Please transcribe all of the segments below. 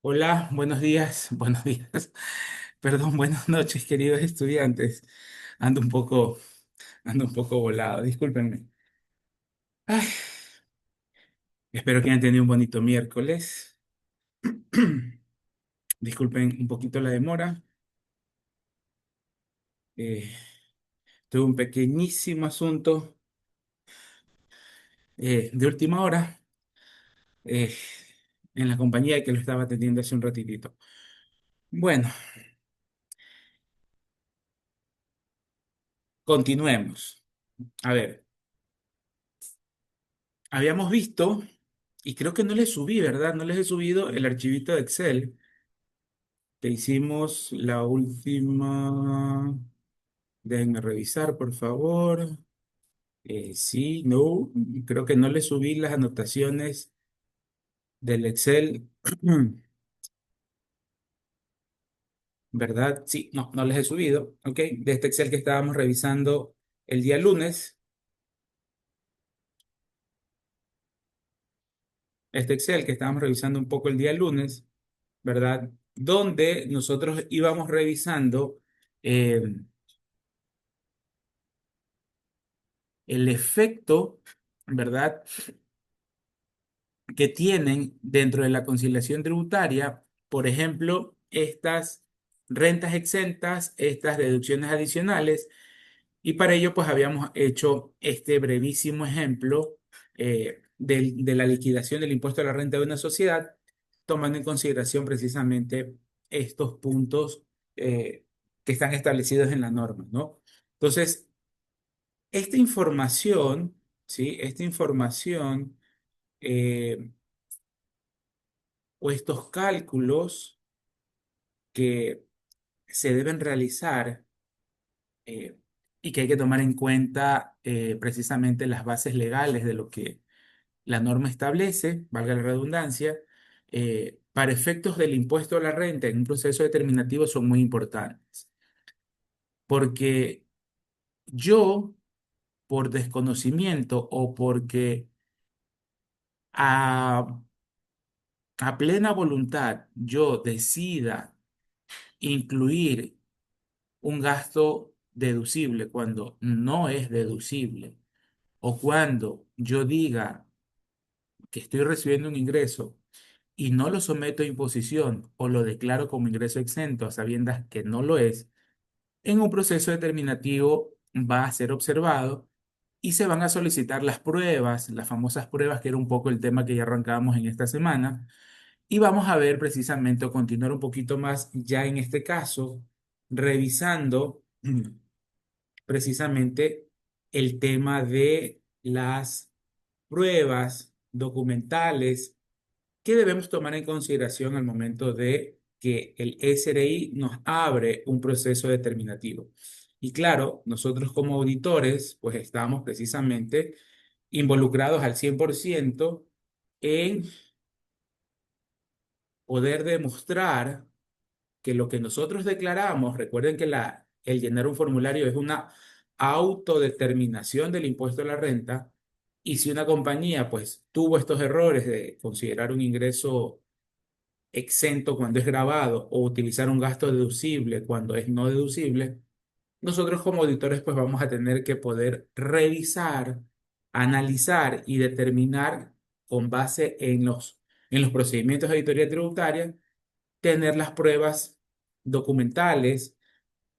Hola, buenos días, buenos días. Perdón, buenas noches, queridos estudiantes. Ando un poco, ando un poco volado, discúlpenme. Ay, espero que hayan tenido un bonito miércoles. Disculpen un poquito la demora. Eh, Tuve un pequeñísimo asunto de última hora eh, en la compañía que lo estaba atendiendo hace un ratitito. Bueno, continuemos. A ver, habíamos visto, y creo que no les subí, ¿verdad? No les he subido el archivito de Excel que hicimos la última. Déjenme revisar, por favor. Sí, no, creo que no le subí las anotaciones del Excel, ¿verdad? Sí, no, no les he subido, ¿ok? De este Excel que estábamos revisando el día lunes, este Excel que estábamos revisando un poco el día lunes, ¿verdad? Donde nosotros íbamos revisando eh, el efecto, ¿verdad? Que tienen dentro de la conciliación tributaria, por ejemplo, estas rentas exentas, estas deducciones adicionales, y para ello pues habíamos hecho este brevísimo ejemplo de la liquidación del impuesto a la renta de una sociedad, tomando en consideración precisamente estos puntos que están establecidos en la norma, ¿no? Entonces, esta información, ¿sí? Esta información eh, o estos cálculos que se deben realizar eh, y que hay que tomar en cuenta precisamente las bases legales de lo que la norma establece, valga la redundancia, para efectos del impuesto a la renta en un proceso determinativo son muy importantes. Porque yo, por desconocimiento o porque a, a plena voluntad yo decida incluir un gasto deducible cuando no es deducible, o cuando yo diga que estoy recibiendo un ingreso y no lo someto a imposición o lo declaro como ingreso exento a sabiendas que no lo es, en un proceso determinativo va a ser observado y se van a solicitar las pruebas, las famosas pruebas, que era un poco el tema que ya arrancábamos en esta semana. Y vamos a ver precisamente o continuar un poquito más ya en este caso, revisando precisamente el tema de las pruebas documentales que debemos tomar en consideración al momento de que el SRI nos abre un proceso determinativo. Y claro, nosotros como auditores, pues estamos precisamente involucrados al 100% en poder demostrar que lo que nosotros declaramos, recuerden que el llenar un formulario es una autodeterminación del impuesto a la renta, y si una compañía pues tuvo estos errores de considerar un ingreso exento cuando es grabado o utilizar un gasto deducible cuando es no deducible, nosotros como auditores pues vamos a tener que poder revisar, analizar y determinar con base en los procedimientos de auditoría tributaria, tener las pruebas documentales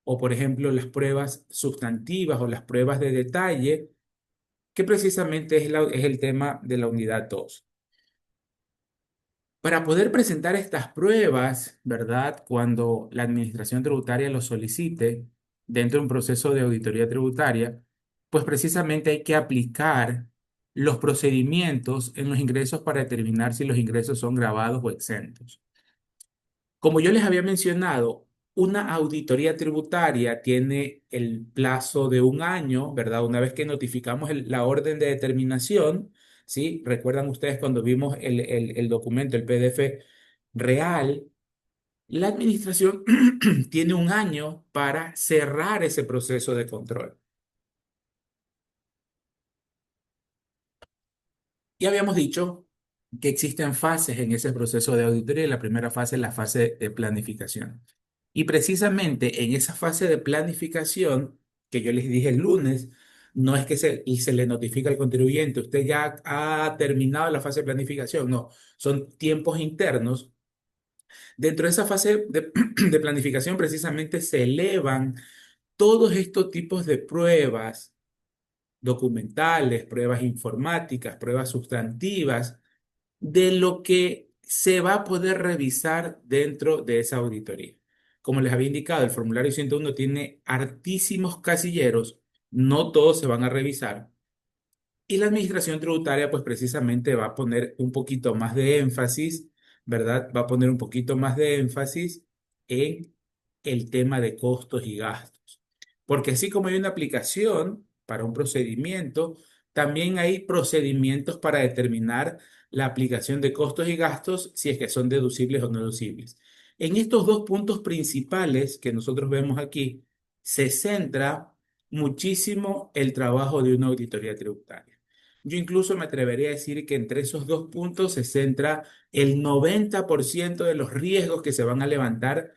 o, por ejemplo, las pruebas sustantivas o las pruebas de detalle, que precisamente es el tema de la unidad 2. Para poder presentar estas pruebas, ¿verdad? Cuando la administración tributaria lo solicite dentro de un proceso de auditoría tributaria, pues precisamente hay que aplicar los procedimientos en los ingresos para determinar si los ingresos son grabados o exentos. Como yo les había mencionado, una auditoría tributaria tiene el plazo de un año, ¿verdad? Una vez que notificamos la orden de determinación, ¿sí? ¿Recuerdan ustedes cuando vimos el documento, el PDF real? La administración tiene un año para cerrar ese proceso de control. Y habíamos dicho que existen fases en ese proceso de auditoría. La primera fase es la fase de planificación. Y precisamente en esa fase de planificación, que yo les dije el lunes, no es que se le notifica al contribuyente, usted ya ha terminado la fase de planificación, no, son tiempos internos. Dentro de esa fase de, de planificación precisamente se elevan todos estos tipos de pruebas documentales, pruebas informáticas, pruebas sustantivas, de lo que se va a poder revisar dentro de esa auditoría. Como les había indicado, el formulario 101 tiene hartísimos casilleros, no todos se van a revisar. Y la administración tributaria, pues precisamente va a poner un poquito más de énfasis, ¿verdad? Va a poner un poquito más de énfasis en el tema de costos y gastos. Porque así como hay una aplicación para un procedimiento, también hay procedimientos para determinar la aplicación de costos y gastos, si es que son deducibles o no deducibles. En estos dos puntos principales que nosotros vemos aquí, se centra muchísimo el trabajo de una auditoría tributaria. Yo incluso me atrevería a decir que entre esos dos puntos se centra el 90% de los riesgos que se van a levantar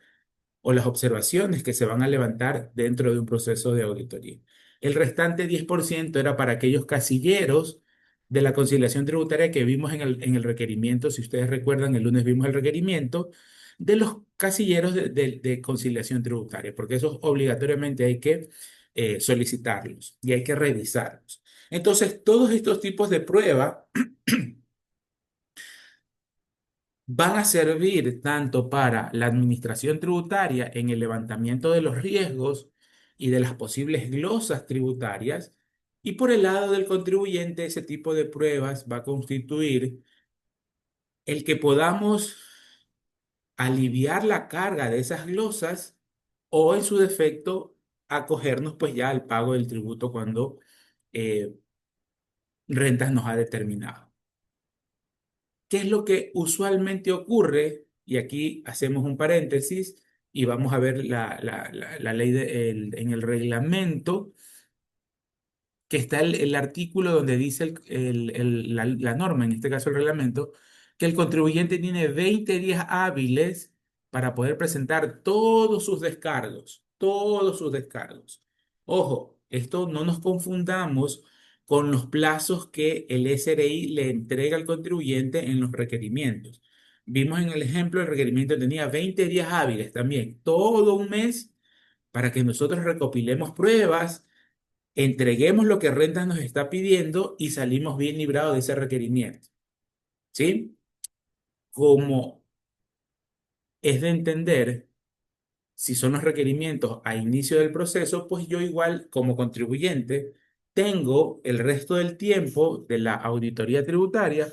o las observaciones que se van a levantar dentro de un proceso de auditoría. El restante 10% era para aquellos casilleros de la conciliación tributaria que vimos en el requerimiento. Si ustedes recuerdan, el lunes vimos el requerimiento de los casilleros de conciliación tributaria, porque esos obligatoriamente hay que solicitarlos y hay que revisarlos. Entonces, todos estos tipos de prueba van a servir tanto para la administración tributaria en el levantamiento de los riesgos y de las posibles glosas tributarias, y por el lado del contribuyente ese tipo de pruebas va a constituir el que podamos aliviar la carga de esas glosas o en su defecto acogernos pues ya al pago del tributo cuando eh, rentas nos ha determinado. ¿Qué es lo que usualmente ocurre? Y aquí hacemos un paréntesis y vamos a ver la ley en el reglamento, que está el artículo donde dice la norma, en este caso el reglamento, que el contribuyente tiene 20 días hábiles para poder presentar todos sus descargos, todos sus descargos. Ojo, esto no nos confundamos con los plazos que el SRI le entrega al contribuyente en los requerimientos. Vimos en el ejemplo, el requerimiento tenía 20 días hábiles también, todo un mes para que nosotros recopilemos pruebas, entreguemos lo que Rentas nos está pidiendo y salimos bien librados de ese requerimiento. ¿Sí? Como es de entender, si son los requerimientos a inicio del proceso, pues yo igual como contribuyente tengo el resto del tiempo de la auditoría tributaria,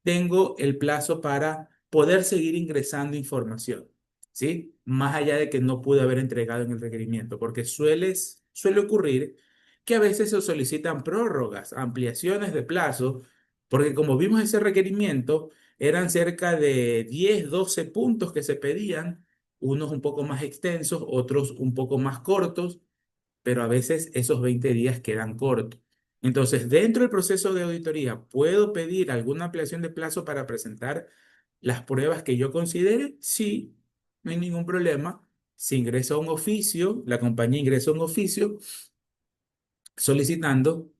tengo el plazo para poder seguir ingresando información, ¿sí? Más allá de que no pude haber entregado en el requerimiento, porque suele ocurrir que a veces se solicitan prórrogas, ampliaciones de plazo, porque como vimos ese requerimiento, eran cerca de 10 12 puntos que se pedían, unos un poco más extensos, otros un poco más cortos, pero a veces esos 20 días quedan cortos. Entonces, dentro del proceso de auditoría, ¿puedo pedir alguna ampliación de plazo para presentar las pruebas que yo considere? Sí, no hay ningún problema. Se ingresa un oficio, la compañía ingresa un oficio solicitando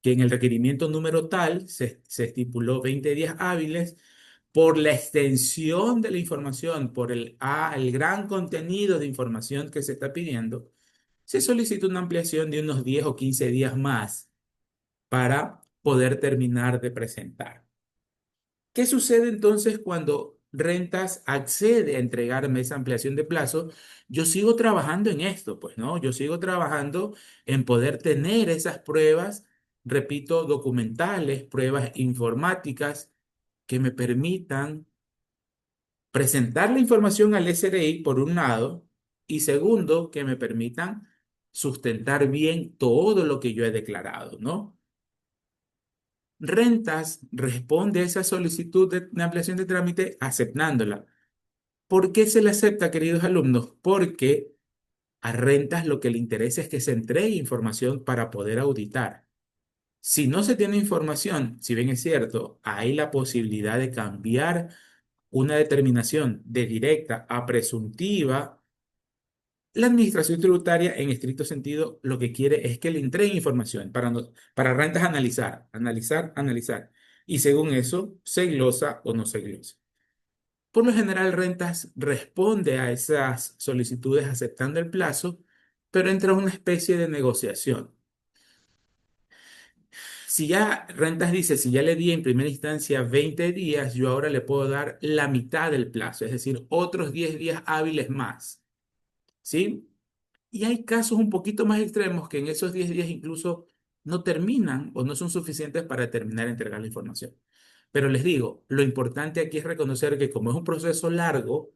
que en el requerimiento número tal se estipuló 20 días hábiles por la extensión de la información, por el gran contenido de información que se está pidiendo, se solicita una ampliación de unos 10 o 15 días más para poder terminar de presentar. ¿Qué sucede entonces cuando Rentas accede a entregarme esa ampliación de plazo? Yo sigo trabajando en esto, pues, ¿no? Yo sigo trabajando en poder tener esas pruebas, repito, documentales, pruebas informáticas que me permitan presentar la información al SRI por un lado y segundo, que me permitan sustentar bien todo lo que yo he declarado, ¿no? Rentas responde a esa solicitud de ampliación de trámite aceptándola. ¿Por qué se le acepta, queridos alumnos? Porque a Rentas lo que le interesa es que se entregue información para poder auditar. Si no se tiene información, si bien es cierto, hay la posibilidad de cambiar una determinación de directa a presuntiva. La administración tributaria, en estricto sentido, lo que quiere es que le entreguen información para, para rentas analizar, analizar, analizar. Y según eso, se glosa o no se glosa. Por lo general, rentas responde a esas solicitudes aceptando el plazo, pero entra una especie de negociación. Si ya rentas dice, si ya le di en primera instancia 20 días, yo ahora le puedo dar la mitad del plazo, es decir, otros 10 días hábiles más. ¿Sí? Y hay casos un poquito más extremos que en esos 10 días incluso no terminan o no son suficientes para terminar de entregar la información. Pero les digo, lo importante aquí es reconocer que como es un proceso largo,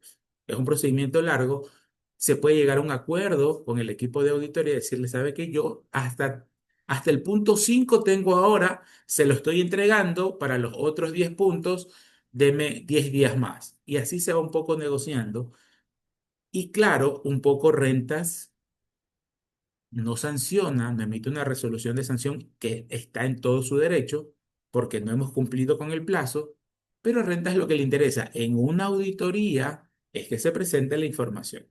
es un procedimiento largo, se puede llegar a un acuerdo con el equipo de auditoría y decirle, ¿sabe qué? Yo hasta el punto 5 tengo ahora, se lo estoy entregando para los otros 10 puntos, deme 10 días más. Y así se va un poco negociando. Y claro, un poco rentas no sanciona, no emite una resolución de sanción que está en todo su derecho porque no hemos cumplido con el plazo, pero renta es lo que le interesa. En una auditoría es que se presente la información,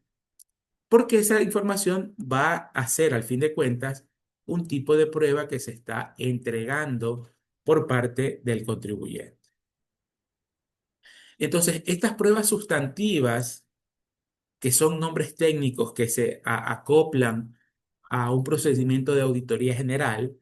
porque esa información va a ser, al fin de cuentas, un tipo de prueba que se está entregando por parte del contribuyente. Entonces, estas pruebas sustantivas, que son nombres técnicos que se acoplan a un procedimiento de auditoría general,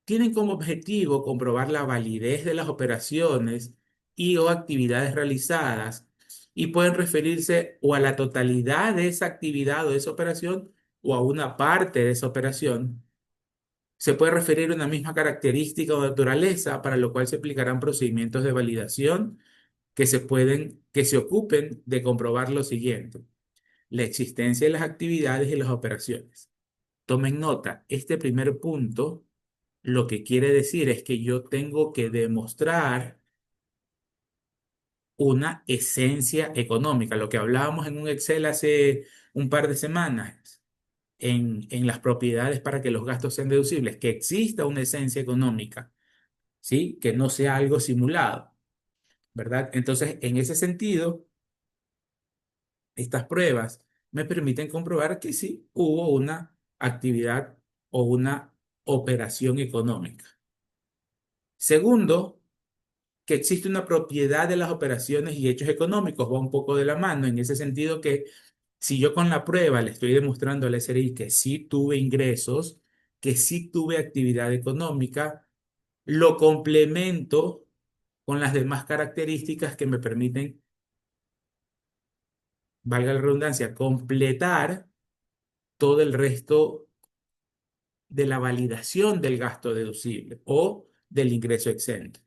tienen como objetivo comprobar la validez de las operaciones y o actividades realizadas y pueden referirse o a la totalidad de esa actividad o de esa operación o a una parte de esa operación. Se puede referir a una misma característica o naturaleza, para lo cual se aplicarán procedimientos de validación que se ocupen de comprobar lo siguiente: la existencia de las actividades y las operaciones. Tomen nota, este primer punto lo que quiere decir es que yo tengo que demostrar una esencia económica, lo que hablábamos en un Excel hace un par de semanas, en las propiedades para que los gastos sean deducibles, que exista una esencia económica, ¿sí? Que no sea algo simulado, ¿verdad? Entonces, en ese sentido, estas pruebas me permiten comprobar que sí hubo una actividad o una operación económica. Segundo, que existe una propiedad de las operaciones y hechos económicos, va un poco de la mano, en ese sentido que si yo con la prueba le estoy demostrando al SRI que sí tuve ingresos, que sí tuve actividad económica, lo complemento con las demás características que me permiten, valga la redundancia, completar todo el resto de la validación del gasto deducible o del ingreso exento.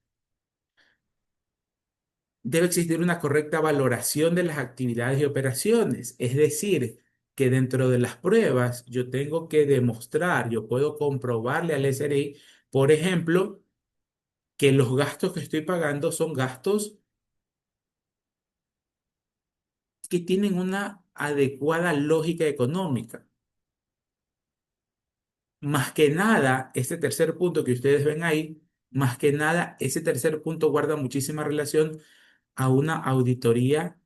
Debe existir una correcta valoración de las actividades y operaciones. Es decir, que dentro de las pruebas yo tengo que demostrar, yo puedo comprobarle al SRI, por ejemplo, que los gastos que estoy pagando son gastos que tienen una adecuada lógica económica. Más que nada, este tercer punto que ustedes ven ahí, más que nada, ese tercer punto guarda muchísima relación a una auditoría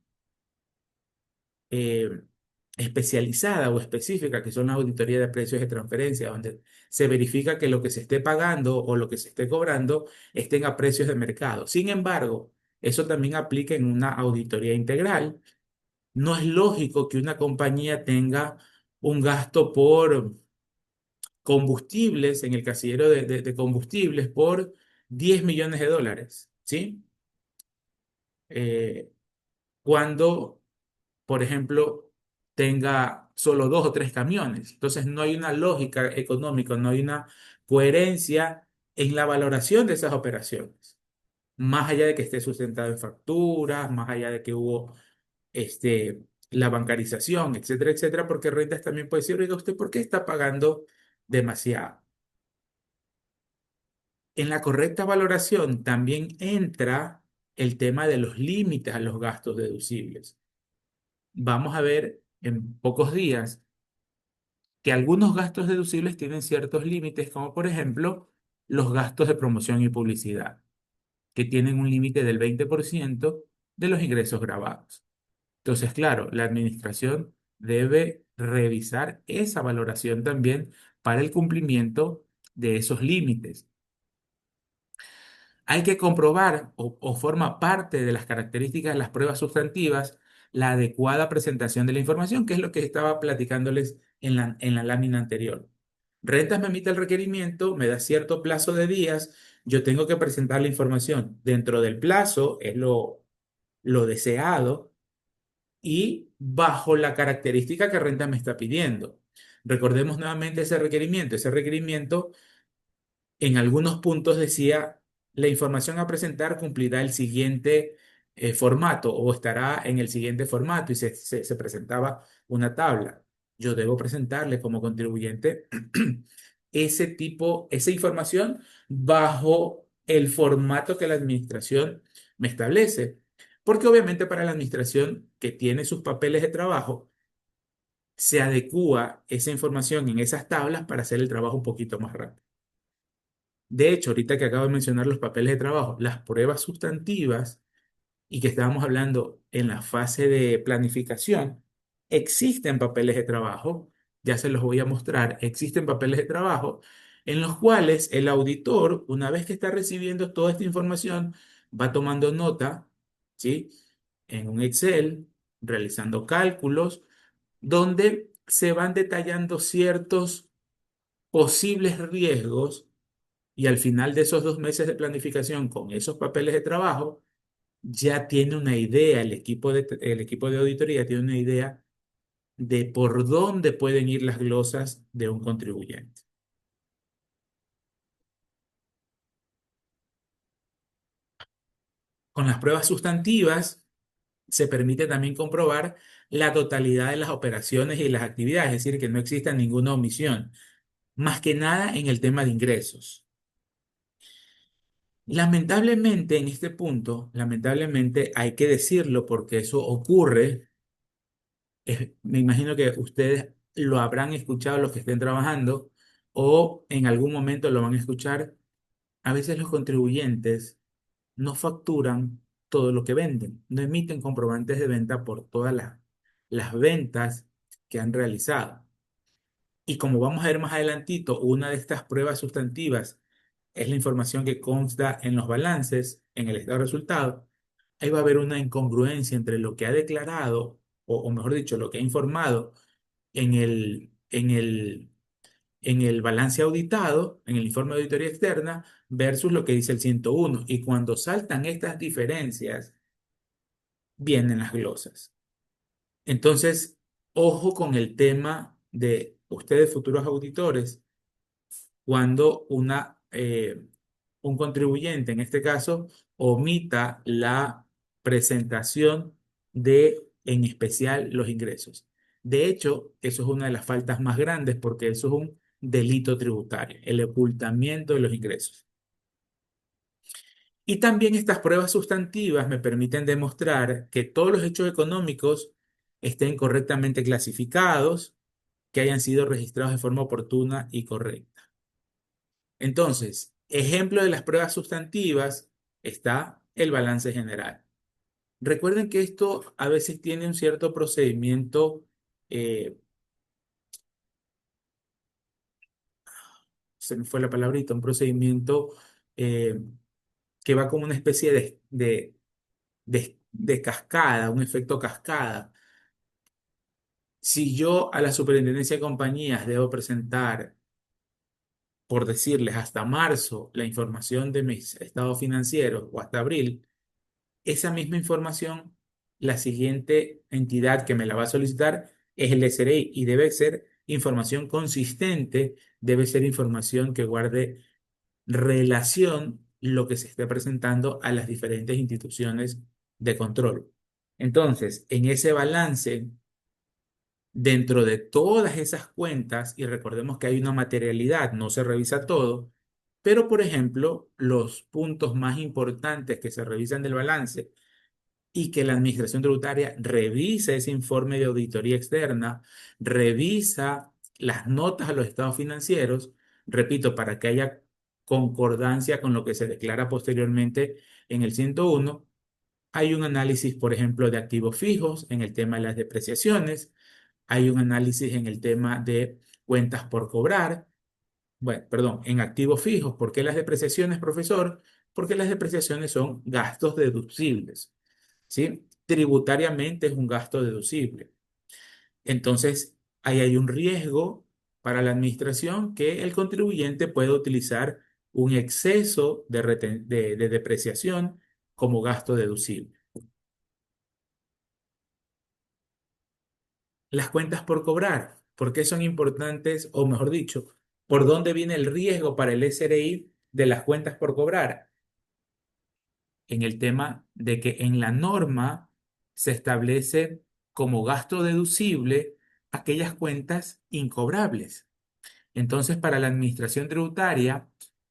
eh, especializada o específica, que son las auditorías de precios de transferencia, donde se verifica que lo que se esté pagando o lo que se esté cobrando estén a precios de mercado. Sin embargo, eso también aplica en una auditoría integral. No es lógico que una compañía tenga un gasto por combustibles en el casillero de combustibles por 10 millones de dólares, ¿sí? Eh, cuando por ejemplo, tenga solo dos o tres camiones. Entonces no hay una lógica económica, no hay una coherencia en la valoración de esas operaciones. Más allá de que esté sustentado en facturas, más allá de que hubo la bancarización, etcétera, etcétera, porque rentas también puede decir, oiga, ¿usted por qué está pagando demasiado? En la correcta valoración también entra el tema de los límites a los gastos deducibles. Vamos a ver en pocos días que algunos gastos deducibles tienen ciertos límites, como por ejemplo, los gastos de promoción y publicidad, que tienen un límite del 20% de los ingresos grabados. Entonces, claro, la administración debe revisar esa valoración también para el cumplimiento de esos límites. Hay que comprobar o forma parte de las características de las pruebas sustantivas la adecuada presentación de la información, que es lo que estaba platicándoles en la lámina anterior. Rentas me emite el requerimiento, me da cierto plazo de días, yo tengo que presentar la información dentro del plazo, es lo deseado, y bajo la característica que renta me está pidiendo. Recordemos nuevamente ese requerimiento. Ese requerimiento en algunos puntos decía, la información a presentar cumplirá el siguiente formato o estará en el siguiente formato y se presentaba una tabla. Yo debo presentarle como contribuyente esa información bajo el formato que la administración me establece. Porque obviamente para la administración que tiene sus papeles de trabajo, se adecúa esa información en esas tablas para hacer el trabajo un poquito más rápido. De hecho, ahorita que acabo de mencionar los papeles de trabajo, las pruebas sustantivas y que estábamos hablando en la fase de planificación, existen papeles de trabajo, ya se los voy a mostrar, existen papeles de trabajo en los cuales el auditor, una vez que está recibiendo toda esta información, va tomando nota, ¿sí? En un Excel, realizando cálculos, donde se van detallando ciertos posibles riesgos y al final de esos 2 meses de planificación con esos papeles de trabajo, ya tiene una idea, el equipo de auditoría tiene una idea de por dónde pueden ir las glosas de un contribuyente. Con las pruebas sustantivas se permite también comprobar la totalidad de las operaciones y las actividades, es decir, que no exista ninguna omisión, más que nada en el tema de ingresos. Lamentablemente, en este punto, lamentablemente hay que decirlo porque eso ocurre. Me imagino que ustedes lo habrán escuchado los que estén trabajando o en algún momento lo van a escuchar. A veces los contribuyentes no facturan todo lo que venden, no emiten comprobantes de venta por todas las ventas que han realizado. Y como vamos a ver más adelantito, una de estas pruebas sustantivas es la información que consta en los balances, en el estado de resultados. Ahí va a haber una incongruencia entre lo que ha declarado, o mejor dicho, lo que ha informado en el balance auditado, en el informe de auditoría externa, versus lo que dice el 101. Y cuando saltan estas diferencias, vienen las glosas. Entonces, ojo con el tema de ustedes, futuros auditores, cuando un contribuyente, en este caso, omita la presentación de, en especial, los ingresos. De hecho, eso es una de las faltas más grandes porque eso es un delito tributario, el ocultamiento de los ingresos. Y también estas pruebas sustantivas me permiten demostrar que todos los hechos económicos estén correctamente clasificados, que hayan sido registrados de forma oportuna y correcta. Entonces, ejemplo de las pruebas sustantivas está el balance general. Recuerden que esto a veces tiene un cierto procedimiento, eh, se me fue la palabrita, un procedimiento eh, que va como una especie de cascada, un efecto cascada. Si yo a la superintendencia de compañías debo presentar, por decirles, hasta marzo la información de mis estados financieros o hasta abril, esa misma información, la siguiente entidad que me la va a solicitar es el SRI y debe ser información consistente, debe ser información que guarde relación lo que se esté presentando a las diferentes instituciones de control. Entonces, en ese balance, dentro de todas esas cuentas, y recordemos que hay una materialidad, no se revisa todo, pero por ejemplo, los puntos más importantes que se revisan del balance y que la Administración Tributaria revisa ese informe de auditoría externa, revisa las notas a los estados financieros, repito, para que haya concordancia con lo que se declara posteriormente en el 101. Hay un análisis, por ejemplo, de activos fijos en el tema de las depreciaciones. Hay un análisis en el tema de cuentas por cobrar. Bueno, perdón, en activos fijos. ¿Por qué las depreciaciones, profesor? Porque las depreciaciones son gastos deducibles, ¿sí? Tributariamente es un gasto deducible. Entonces, ahí hay un riesgo para la administración que el contribuyente puede utilizar un exceso de depreciación como gasto deducible. Las cuentas por cobrar, ¿por qué son importantes? O mejor dicho, ¿por dónde viene el riesgo para el SRI de las cuentas por cobrar? En el tema de que en la norma se establece como gasto deducible aquellas cuentas incobrables. Entonces, para la administración tributaria,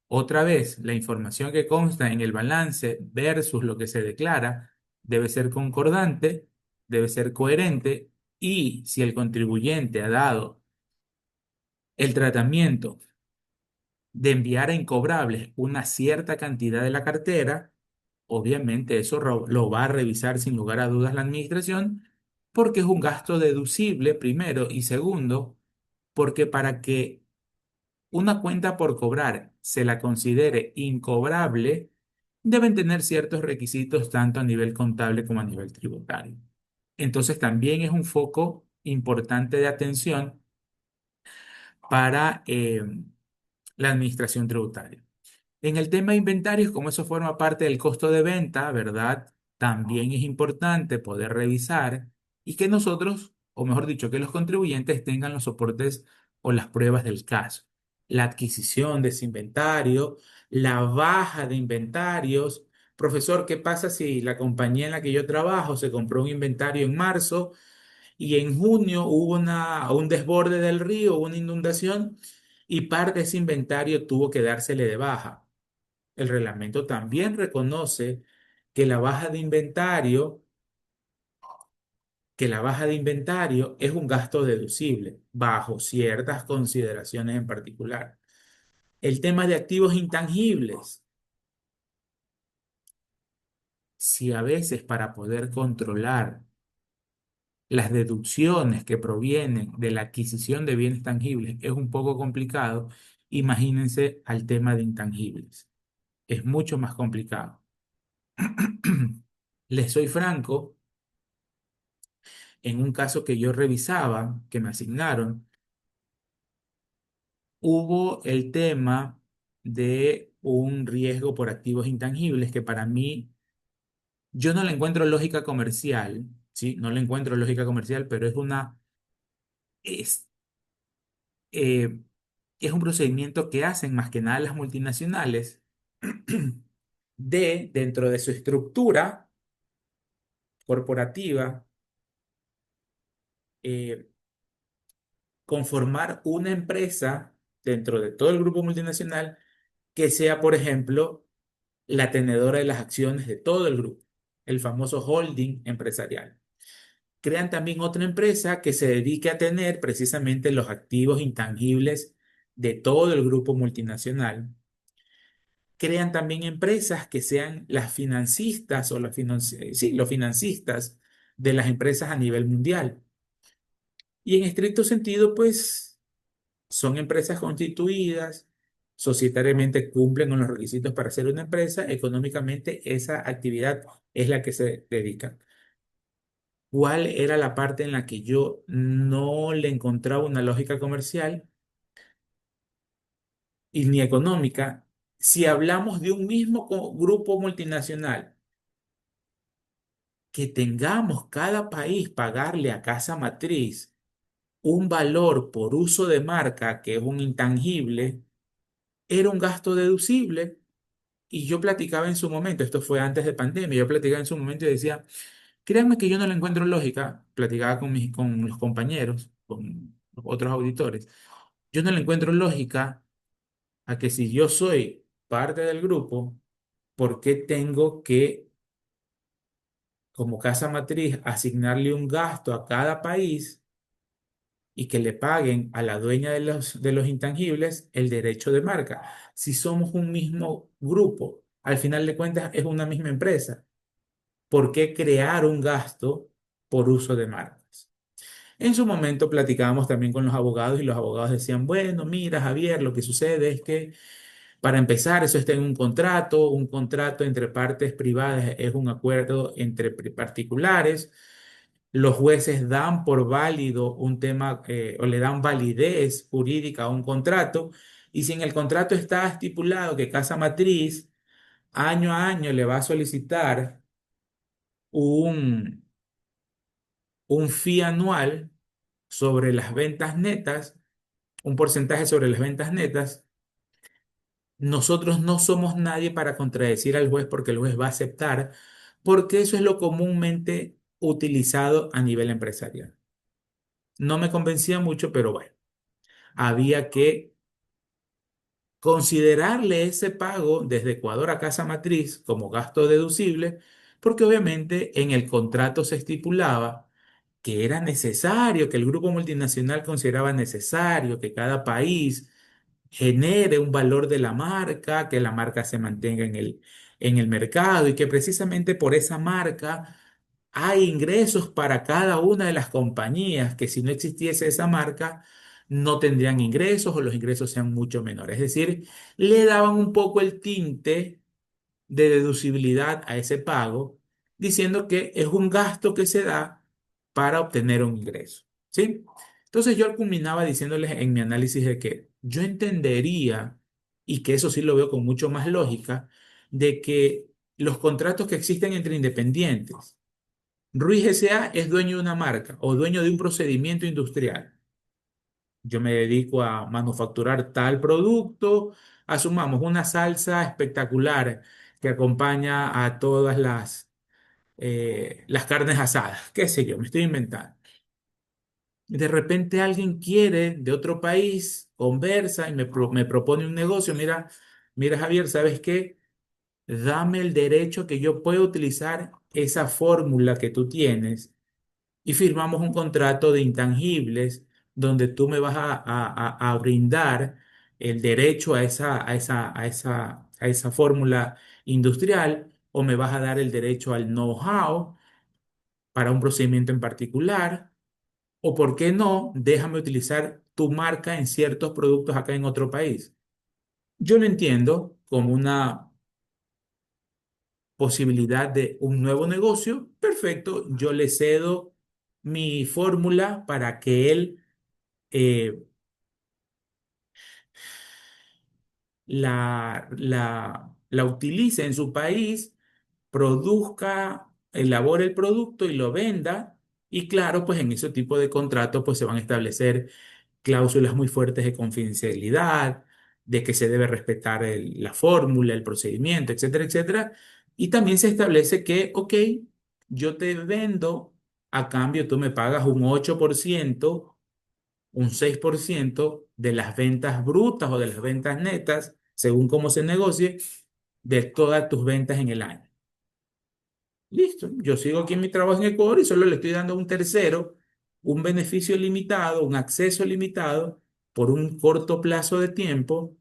otra vez, la información que consta en el balance versus lo que se declara debe ser concordante, debe ser coherente y si el contribuyente ha dado el tratamiento de enviar a incobrables una cierta cantidad de la cartera, obviamente eso lo va a revisar sin lugar a dudas la administración porque es un gasto deducible, primero, y segundo, porque para que una cuenta por cobrar se la considere incobrable, deben tener ciertos requisitos tanto a nivel contable como a nivel tributario. Entonces también es un foco importante de atención para la administración tributaria. En el tema de inventarios, como eso forma parte del costo de venta, ¿verdad? También es importante poder revisar y que nosotros, o mejor dicho, que los contribuyentes tengan los soportes o las pruebas del caso. La adquisición de ese inventario, la baja de inventarios. Profesor, ¿qué pasa si la compañía en la que yo trabajo se compró un inventario en marzo y en junio hubo un desborde del río, una inundación y parte de ese inventario tuvo que dársele de baja? El reglamento también reconoce que la baja de inventario, que la baja de inventario es un gasto deducible bajo ciertas consideraciones en particular. El tema de activos intangibles. Si a veces para poder controlar las deducciones que provienen de la adquisición de bienes tangibles es un poco complicado, imagínense al tema de intangibles. Es mucho más complicado. Les soy franco, en un caso que yo revisaba, que me asignaron, hubo el tema de un riesgo por activos intangibles que para mí, yo no le encuentro lógica comercial, ¿sí? No le encuentro lógica comercial, pero es, eh, es un procedimiento que hacen más que nada las multinacionales dentro de su estructura corporativa, eh, conformar una empresa dentro de todo el grupo multinacional que sea, por ejemplo, la tenedora de las acciones de todo el grupo, el famoso holding empresarial. Crean también otra empresa que se dedique a tener precisamente los activos intangibles de todo el grupo multinacional. Crean también empresas que sean las financistas o sí, los financistas de las empresas a nivel mundial. Y en estricto sentido, pues son empresas constituidas, societariamente cumplen con los requisitos para ser una empresa, económicamente esa actividad es la que se dedica. ¿Cuál era la parte en la que yo no le encontraba una lógica comercial y ni económica? Si hablamos de un mismo grupo multinacional, que tengamos cada país pagarle a casa matriz un valor por uso de marca, que es un intangible, era un gasto deducible. Y yo platicaba en su momento, esto fue antes de pandemia, yo platicaba en su momento y decía, créanme que yo no le encuentro lógica, platicaba con los compañeros, con los otros auditores, yo no le encuentro lógica a que si yo soy parte del grupo, ¿por qué tengo que, como casa matriz, asignarle un gasto a cada país y que le paguen a la dueña de los intangibles el derecho de marca. Si somos un mismo grupo, al final de cuentas es una misma empresa. ¿Por qué crear un gasto por uso de marcas? En su momento platicábamos también con los abogados y los abogados decían, bueno, mira, Javier, lo que sucede es que para empezar, eso está en un contrato entre partes privadas es un acuerdo entre particulares. Los jueces dan por válido un tema o le dan validez jurídica a un contrato y si en el contrato está estipulado que Casa Matriz año a año le va a solicitar un, un fee anual sobre las ventas netas, un porcentaje sobre las ventas netas, nosotros no somos nadie para contradecir al juez porque el juez va a aceptar, porque eso es lo comúnmente utilizado a nivel empresarial. No me convencía mucho, pero bueno, había que considerarle ese pago desde Ecuador a Casa Matriz como gasto deducible, porque obviamente en el contrato se estipulaba que era necesario, que el grupo multinacional consideraba necesario que cada país genere un valor de la marca, que la marca se mantenga en el mercado y que precisamente por esa marca hay ingresos para cada una de las compañías, que si no existiese esa marca, no tendrían ingresos o los ingresos sean mucho menores. Es decir, le daban un poco el tinte de deducibilidad a ese pago, diciendo que es un gasto que se da para obtener un ingreso, ¿sí? Entonces yo culminaba diciéndoles en mi análisis de que yo entendería, y que eso sí lo veo con mucho más lógica, de que los contratos que existen entre independientes, Ruiz S.A. es dueño de una marca o dueño de un procedimiento industrial. Yo me dedico a manufacturar tal producto. Asumamos una salsa espectacular que acompaña a todas las carnes asadas. ¿Qué sé yo? Me estoy inventando. De repente alguien quiere de otro país, conversa y me propone un negocio. Mira, mira Javier, ¿sabes qué? Dame el derecho que yo pueda utilizar esa fórmula que tú tienes y firmamos un contrato de intangibles donde tú me vas a brindar el derecho a esa fórmula industrial o me vas a dar el derecho al know-how para un procedimiento en particular o, ¿por qué no? Déjame utilizar tu marca en ciertos productos acá en otro país. Yo lo entiendo como una posibilidad de un nuevo negocio. Perfecto, yo le cedo mi fórmula para que él eh, la utilice en su país, produzca, elabore el producto y lo venda. Y claro, pues en ese tipo de contratos pues se van a establecer cláusulas muy fuertes de confidencialidad, de que se debe respetar la fórmula, el procedimiento, etcétera, etcétera. Y también se establece que, ok, yo te vendo, a cambio tú me pagas un 8%, un 6% de las ventas brutas o de las ventas netas, según cómo se negocie, de todas tus ventas en el año. Listo, yo sigo aquí en mi trabajo en Ecuador y solo le estoy dando a un tercero un beneficio limitado, un acceso limitado por un corto plazo de tiempo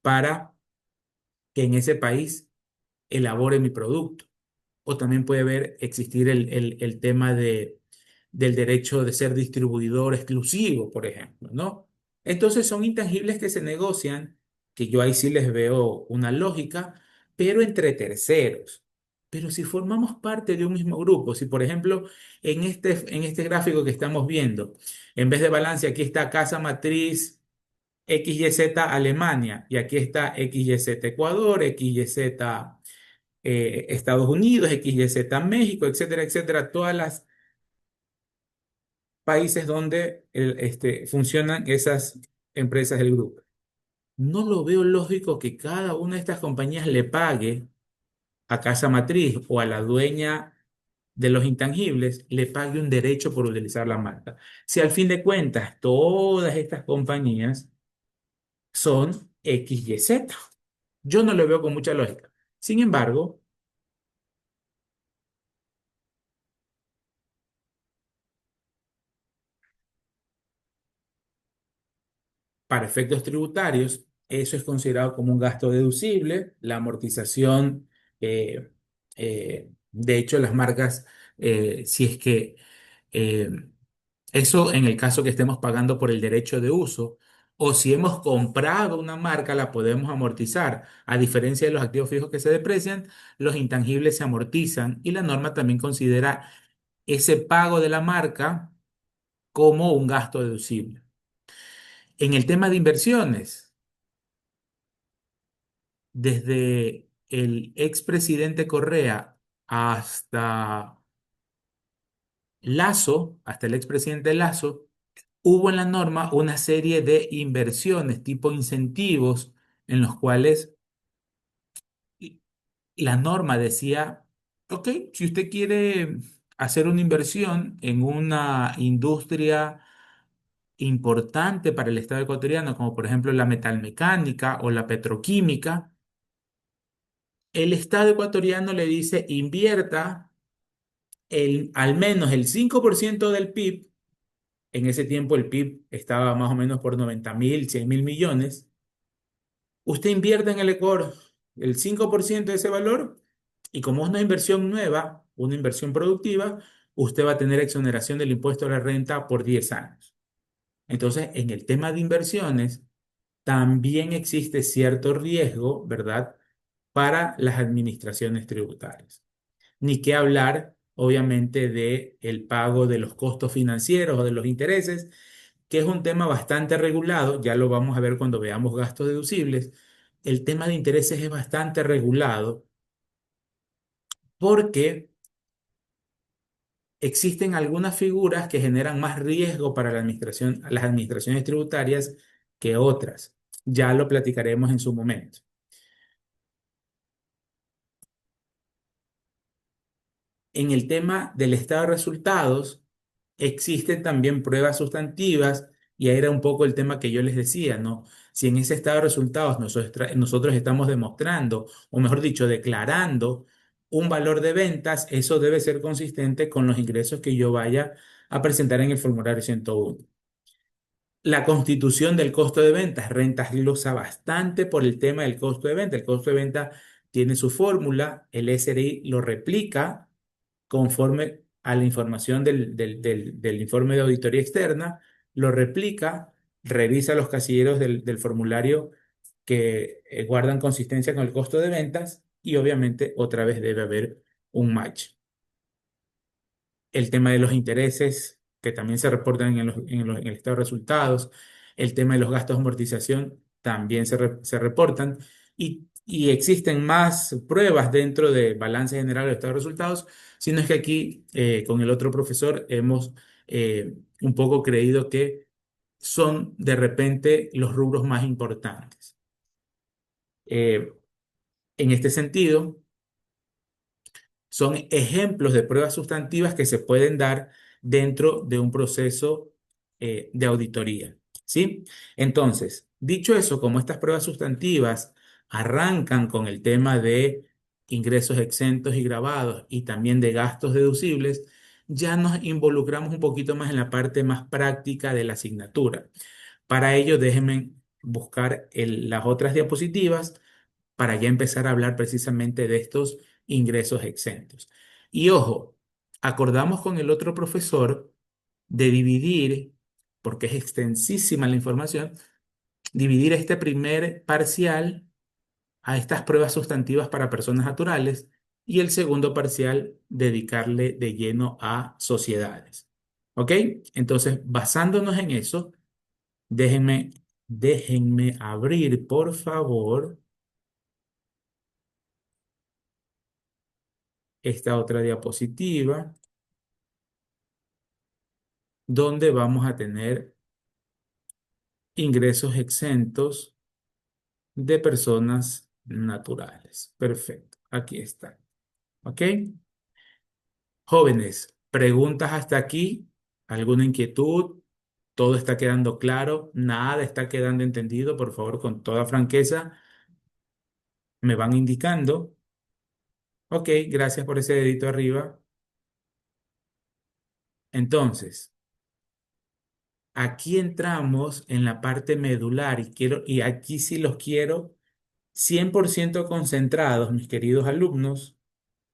para que en ese país elabore mi producto. O también puede existir el tema del derecho de ser distribuidor exclusivo, por ejemplo, ¿no? Entonces son intangibles que se negocian, que yo ahí sí les veo una lógica, pero entre terceros. Pero si formamos parte de un mismo grupo, si por ejemplo en este gráfico que estamos viendo, en vez de balance, aquí está Casa Matriz XYZ Alemania y aquí está XYZ Ecuador, XYZ Estados Unidos, XYZ México, etcétera, etcétera, todas las países donde funcionan esas empresas del grupo. No lo veo lógico que cada una de estas compañías le pague a Casa Matriz o a la dueña de los intangibles, le pague un derecho por utilizar la marca. Si al fin de cuentas todas estas compañías son XYZ. Yo no lo veo con mucha lógica. Sin embargo, para efectos tributarios, eso es considerado como un gasto deducible. La amortización, eh, de hecho, las marcas, si es que eh, eso en el caso que estemos pagando por el derecho de uso, o si hemos comprado una marca, la podemos amortizar. A diferencia de los activos fijos que se deprecian, los intangibles se amortizan y la norma también considera ese pago de la marca como un gasto deducible. En el tema de inversiones, desde el expresidente Correa hasta Lazo, hasta el expresidente Lazo, hubo en la norma una serie de inversiones tipo incentivos en los cuales la norma decía, ok, si usted quiere hacer una inversión en una industria importante para el Estado ecuatoriano, como por ejemplo la metalmecánica o la petroquímica, el Estado ecuatoriano le dice invierta al menos el 5% del PIB. En ese tiempo el PIB estaba más o menos por 90.000, 100.000 millones. Usted invierte en el Ecuador el 5% de ese valor y como es una inversión nueva, una inversión productiva, usted va a tener exoneración del impuesto a la renta por 10 años. Entonces, en el tema de inversiones, también existe cierto riesgo, ¿verdad?, para las administraciones tributarias. Ni qué hablar, obviamente, de el pago de los costos financieros o de los intereses, que es un tema bastante regulado, ya lo vamos a ver cuando veamos gastos deducibles. El tema de intereses es bastante regulado porque existen algunas figuras que generan más riesgo para la administración, las administraciones tributarias que otras. Ya lo platicaremos en su momento. En el tema del estado de resultados, existen también pruebas sustantivas y ahí era un poco el tema que yo les decía, ¿no? Si en ese estado de resultados nosotros estamos demostrando, o mejor dicho, declarando un valor de ventas, eso debe ser consistente con los ingresos que yo vaya a presentar en el formulario 101. La constitución del costo de ventas, Rentas glosa bastante por el tema del costo de venta. El costo de venta tiene su fórmula, el SRI lo replica conforme a la información del informe de auditoría externa, lo replica, revisa los casilleros del formulario que guardan consistencia con el costo de ventas y obviamente otra vez debe haber un match. El tema de los intereses, que también se reportan en el estado de resultados, el tema de los gastos de amortización también se reportan y existen más pruebas dentro de balance general del estado de resultados, sino es que aquí con el otro profesor hemos un poco creído que son de repente los rubros más importantes. Eh, en este sentido, son ejemplos de pruebas sustantivas que se pueden dar dentro de un proceso de auditoría, ¿sí? Entonces, dicho eso, como estas pruebas sustantivas arrancan con el tema de ingresos exentos y gravados y también de gastos deducibles, ya nos involucramos un poquito más en la parte más práctica de la asignatura. Para ello, déjenme buscar las otras diapositivas para ya empezar a hablar precisamente de estos ingresos exentos. Y ojo, acordamos con el otro profesor de dividir, porque es extensísima la información, dividir este primer parcial a estas pruebas sustantivas para personas naturales y el segundo parcial dedicarle de lleno a sociedades. ¿Ok? Entonces, basándonos en eso, déjenme abrir, por favor, esta otra diapositiva donde vamos a tener ingresos exentos de personas naturales. Perfecto, aquí está. ¿Ok? Jóvenes, ¿preguntas hasta aquí? ¿Alguna inquietud? ¿Todo está quedando claro? ¿Nada está quedando entendido? Por favor, con toda franqueza, me van indicando. Ok, gracias por ese dedito arriba. Entonces, aquí entramos en la parte medular y aquí sí los quiero 100% concentrados, mis queridos alumnos,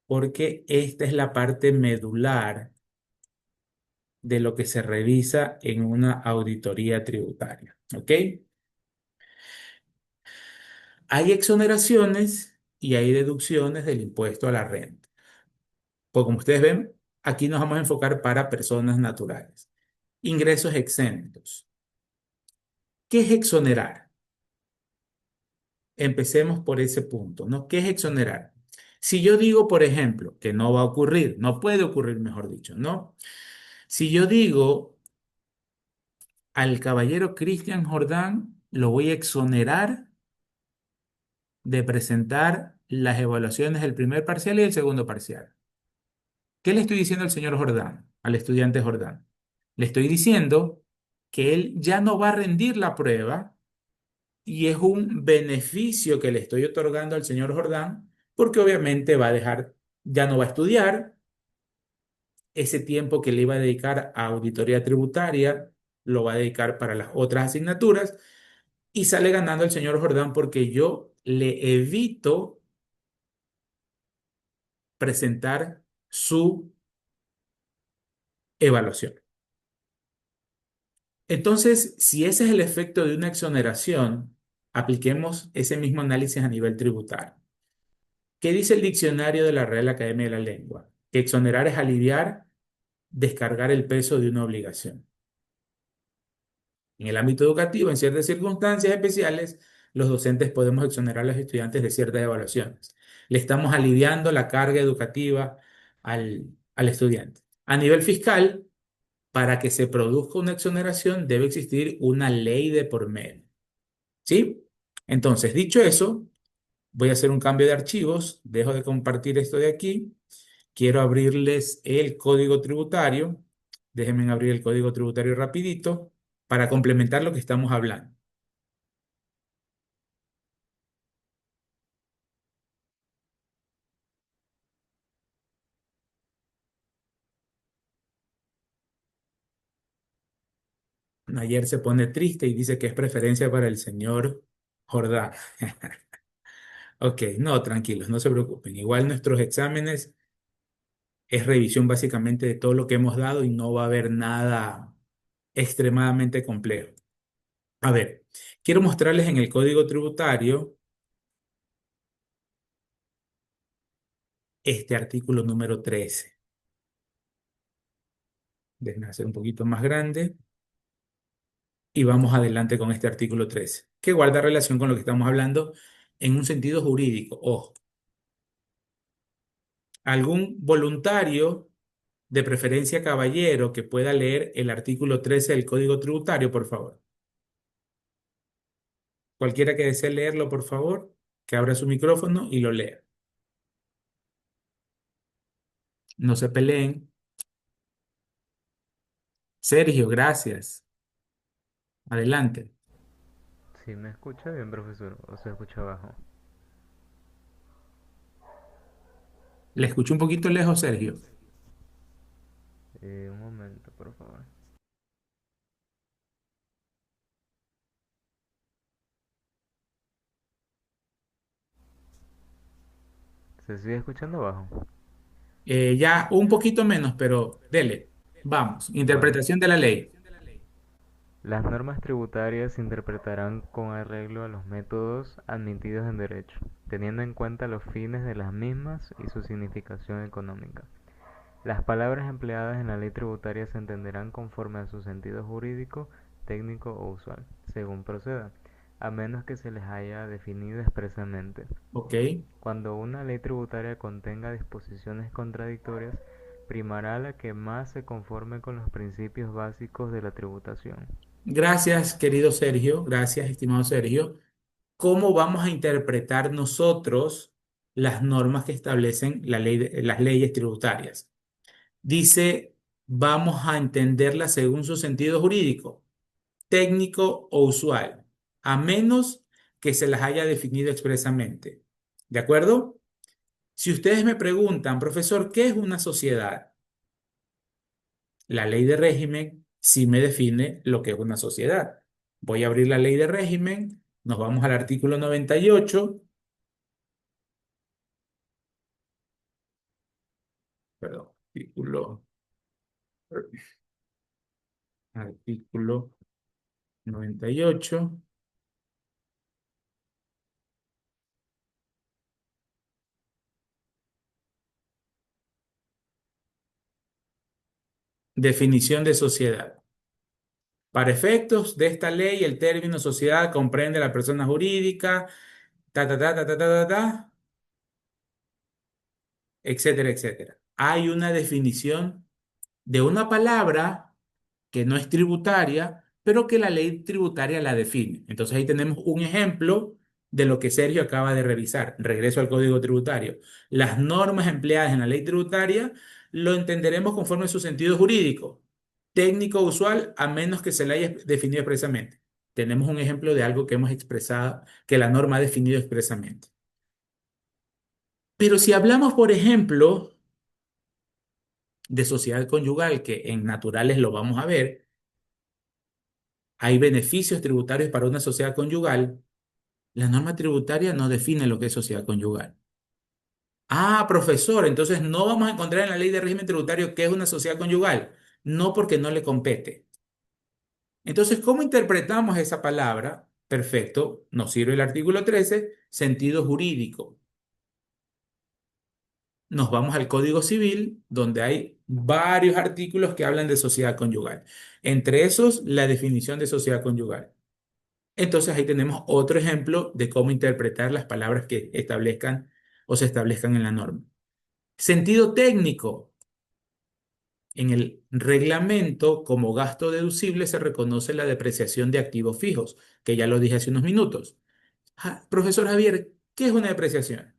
porque esta es la parte medular de lo que se revisa en una auditoría tributaria. ¿Ok? Hay exoneraciones y hay deducciones del impuesto a la renta. Pues como ustedes ven, aquí nos vamos a enfocar para personas naturales. Ingresos exentos. ¿Qué es exonerar? Empecemos por ese punto, ¿no? ¿Qué es exonerar? Si yo digo, por ejemplo, que no va a ocurrir, no puede ocurrir, mejor dicho, ¿no? Si yo digo al caballero Cristian Jordán, lo voy a exonerar de presentar las evaluaciones del primer parcial y del segundo parcial. ¿Qué le estoy diciendo al señor Jordán, al estudiante Jordán? Le estoy diciendo que él ya no va a rendir la prueba y es un beneficio que le estoy otorgando al señor Jordán porque obviamente va a dejar, ya no va a estudiar, ese tiempo que le iba a dedicar a auditoría tributaria lo va a dedicar para las otras asignaturas y sale ganando el señor Jordán porque yo le evito presentar su evaluación. Entonces, si ese es el efecto de una exoneración, apliquemos ese mismo análisis a nivel tributario. ¿Qué dice el diccionario de la Real Academia de la Lengua? Que exonerar es aliviar, descargar el peso de una obligación. En el ámbito educativo, en ciertas circunstancias especiales, los docentes podemos exonerar a los estudiantes de ciertas evaluaciones. Le estamos aliviando la carga educativa al estudiante. A nivel fiscal, para que se produzca una exoneración, debe existir una ley de por medio. ¿Sí? Entonces, dicho eso, voy a hacer un cambio de archivos, dejo de compartir esto de aquí, quiero abrirles el código tributario, déjenme abrir el código tributario rapidito para complementar lo que estamos hablando. Ayer se pone triste y dice que es preferencia para el señor Jordán. Ok, no, tranquilos, no se preocupen. Igual nuestros exámenes es revisión básicamente de todo lo que hemos dado y no va a haber nada extremadamente complejo. A ver, quiero mostrarles en el código tributario este artículo número 13. Déjenme hacer un poquito más grande y vamos adelante con este artículo 13, que guarda relación con lo que estamos hablando en un sentido jurídico. Ojo, algún voluntario, de preferencia caballero, que pueda leer el artículo 13 del Código Tributario, por favor. Cualquiera que desee leerlo, por favor, que abra su micrófono y lo lea. No se peleen. Sergio, gracias. Adelante. ¿Sí me escucha bien, profesor? ¿O se escucha bajo? Le escucho un poquito lejos, Sergio. Un momento, por favor. ¿Se sigue escuchando bajo? Ya un poquito menos, pero dele. Vamos. Bueno, Interpretación de la ley. las normas tributarias se interpretarán con arreglo a los métodos admitidos en derecho, teniendo en cuenta los fines de las mismas y su significación económica. Las palabras empleadas en la ley tributaria se entenderán conforme a su sentido jurídico, técnico o usual, según proceda, a menos que se les haya definido expresamente. Ok. Cuando una ley tributaria contenga disposiciones contradictorias, primará la que más se conforme con los principios básicos de la tributación. Gracias, querido Sergio. Gracias, estimado Sergio. ¿Cómo vamos a interpretar nosotros las normas que establecen las leyes tributarias? Dice, vamos a entenderlas según su sentido jurídico, técnico o usual, a menos que se las haya definido expresamente. ¿De acuerdo? Si ustedes me preguntan, profesor, ¿qué es una sociedad? La ley de régimen sí me define lo que es una sociedad. Voy a abrir la ley de régimen, nos vamos al artículo 98, perdón, artículo 98, definición de sociedad. Para efectos de esta ley, el término sociedad comprende a la persona jurídica, ta, ta, ta, ta, ta, ta, ta, ta, etcétera, etcétera. Hay una definición de una palabra que no es tributaria, pero que la ley tributaria la define. Entonces ahí tenemos un ejemplo de lo que Sergio acaba de revisar. Regreso al Código Tributario. Las normas empleadas en la ley tributaria lo entenderemos conforme a su sentido jurídico, técnico usual, a menos que se la haya definido expresamente. Tenemos un ejemplo de algo que hemos expresado, que la norma ha definido expresamente. Pero si hablamos, por ejemplo, de sociedad conyugal, que en naturales lo vamos a ver, hay beneficios tributarios para una sociedad conyugal. La norma tributaria no define lo que es sociedad conyugal. Ah, profesor, entonces no vamos a encontrar en la ley de régimen tributario qué es una sociedad conyugal. No, porque no le compete. Entonces, ¿cómo interpretamos esa palabra? Perfecto, nos sirve el artículo 13, sentido jurídico. Nos vamos al Código Civil, donde hay varios artículos que hablan de sociedad conyugal. Entre esos, la definición de sociedad conyugal. Entonces ahí tenemos otro ejemplo de cómo interpretar las palabras que establezcan o se establezcan en la norma. Sentido técnico. En el reglamento, como gasto deducible, se reconoce la depreciación de activos fijos, que ya lo dije hace unos minutos. Profesor Javier, ¿qué es una depreciación?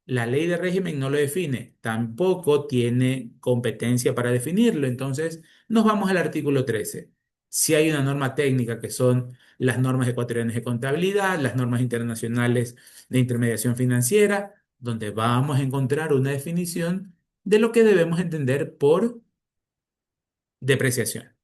La ley de régimen no lo define, tampoco tiene competencia para definirlo. Entonces, nos vamos al artículo 13. Si hay una norma técnica que son las normas ecuatorianas de contabilidad, las normas internacionales de intermediación financiera, donde vamos a encontrar una definición de lo que debemos entender por depreciación.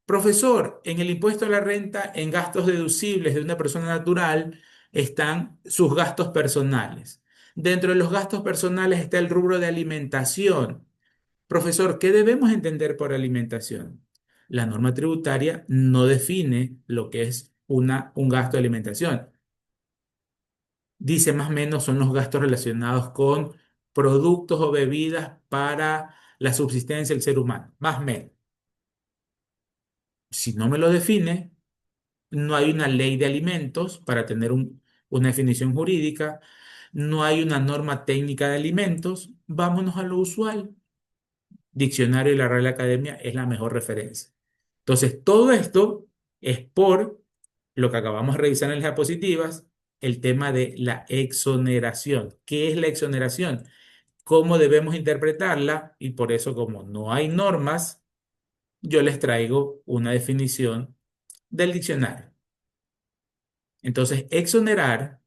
Profesor, en el impuesto a la renta, en gastos deducibles de una persona natural, están sus gastos personales. Dentro de los gastos personales está el rubro de alimentación. Profesor, ¿qué debemos entender por alimentación? La norma tributaria no define lo que es un gasto de alimentación. Dice más o menos son los gastos relacionados con productos o bebidas para la subsistencia del ser humano. Más o menos. Si no me lo define, no hay una ley de alimentos para tener una definición jurídica, no hay una norma técnica de alimentos, vámonos a lo usual. Diccionario de la Real Academia es la mejor referencia. Entonces, todo esto es por lo que acabamos de revisar en las diapositivas, el tema de la exoneración. ¿Qué es la exoneración? ¿Cómo debemos interpretarla? Y por eso, como no hay normas, yo les traigo una definición del diccionario. Entonces, exonerar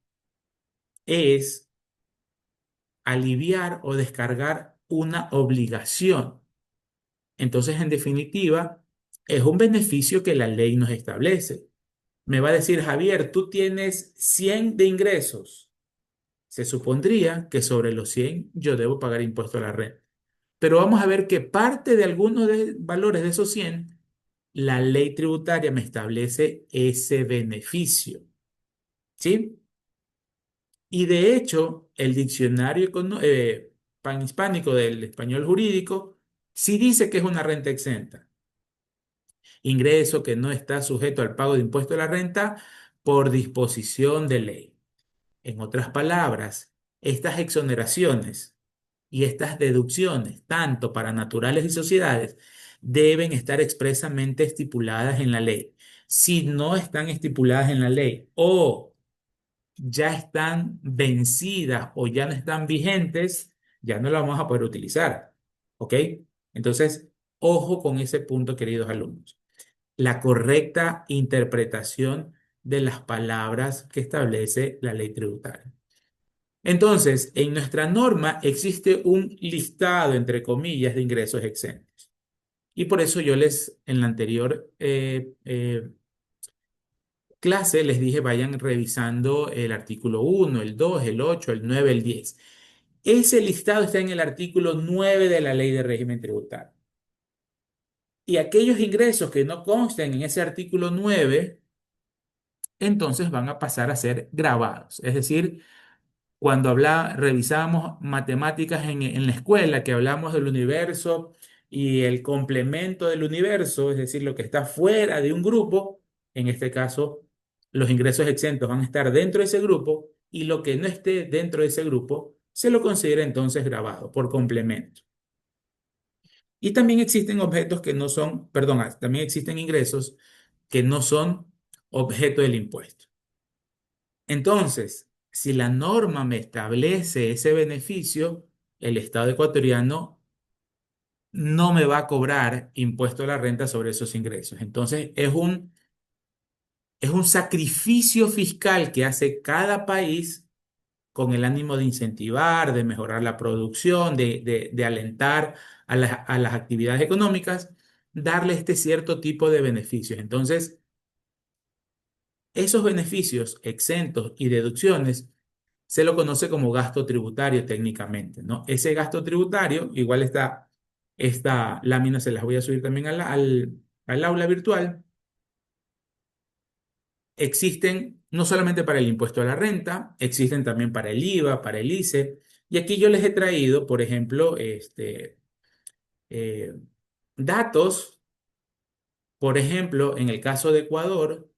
es aliviar o descargar una obligación. Entonces, en definitiva, es un beneficio que la ley nos establece. Me va a decir, Javier, tú tienes 100 de ingresos. Se supondría que sobre los 100 yo debo pagar impuesto a la renta. Pero vamos a ver que parte de algunos valores de esos 100, la ley tributaria me establece ese beneficio. ¿Sí? Y de hecho, el diccionario panhispánico del español jurídico sí dice que es una renta exenta. Ingreso que no está sujeto al pago de impuesto a la renta por disposición de ley. En otras palabras, estas exoneraciones y estas deducciones, tanto para naturales y sociedades, deben estar expresamente estipuladas en la ley. Si no están estipuladas en la ley o ya están vencidas o ya no están vigentes, ya no las vamos a poder utilizar. ¿Ok? Entonces, ojo con ese punto, queridos alumnos. La correcta interpretación de las palabras que establece la ley tributaria. Entonces, en nuestra norma existe un listado, entre comillas, de ingresos exentos. Y por eso yo en la anterior clase les dije, vayan revisando el artículo 1, el 2, el 8, el 9, el 10. Ese listado está en el artículo 9 de la Ley de Régimen Tributario. Y aquellos ingresos que no consten en ese artículo 9, entonces van a pasar a ser grabados. Es decir, cuando revisábamos matemáticas en la escuela, que hablamos del universo y el complemento del universo, es decir, lo que está fuera de un grupo, en este caso, los ingresos exentos van a estar dentro de ese grupo y lo que no esté dentro de ese grupo se lo considera entonces grabado por complemento. Y también existen objetos que no son, perdón, también existen ingresos que no son objeto del impuesto. Entonces, si la norma me establece ese beneficio, el Estado ecuatoriano no me va a cobrar impuesto a la renta sobre esos ingresos. Entonces, es un sacrificio fiscal que hace cada país con el ánimo de incentivar, de mejorar la producción, de alentar a las actividades económicas, darle este cierto tipo de beneficios. Entonces, esos beneficios exentos y deducciones se lo conoce como gasto tributario técnicamente, ¿no? Ese gasto tributario, igual esta lámina se las voy a subir también al aula virtual, existen no solamente para el impuesto a la renta, existen también para el IVA, para el ICE, y aquí yo les he traído, por ejemplo, eh, datos, por ejemplo, en el caso de Ecuador,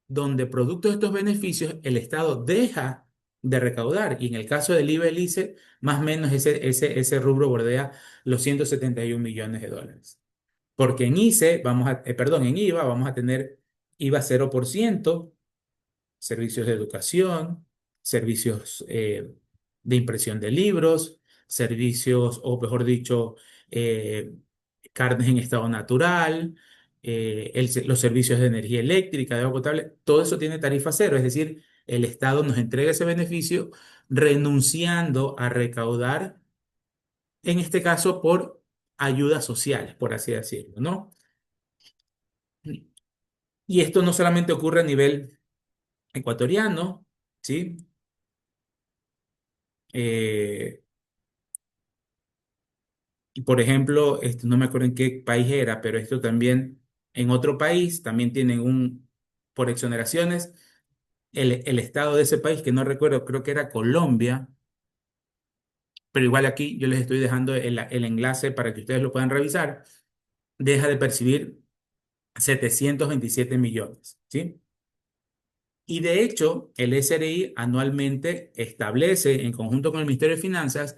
donde producto de estos beneficios el Estado deja de recaudar. Y en el caso del IVA y el ICE, más o menos ese rubro bordea los 171 millones de dólares. Porque en ICE, perdón, en IVA vamos a tener IVA 0%, servicios de educación, servicios de impresión de libros, servicios, o mejor dicho, eh, carnes en estado natural, los servicios de energía eléctrica, de agua potable, todo eso tiene tarifa cero, es decir, el Estado nos entrega ese beneficio renunciando a recaudar, en este caso por ayudas sociales, por así decirlo, ¿no? Y esto no solamente ocurre a nivel ecuatoriano, ¿sí? Eh, y por ejemplo, no me acuerdo en qué país era, pero esto también en otro país, también tienen por exoneraciones, el estado de ese país, que no recuerdo, creo que era Colombia, pero igual aquí yo les estoy dejando el enlace para que ustedes lo puedan revisar, deja de percibir 727 millones, ¿sí? Y de hecho, el SRI anualmente establece, en conjunto con el Ministerio de Finanzas,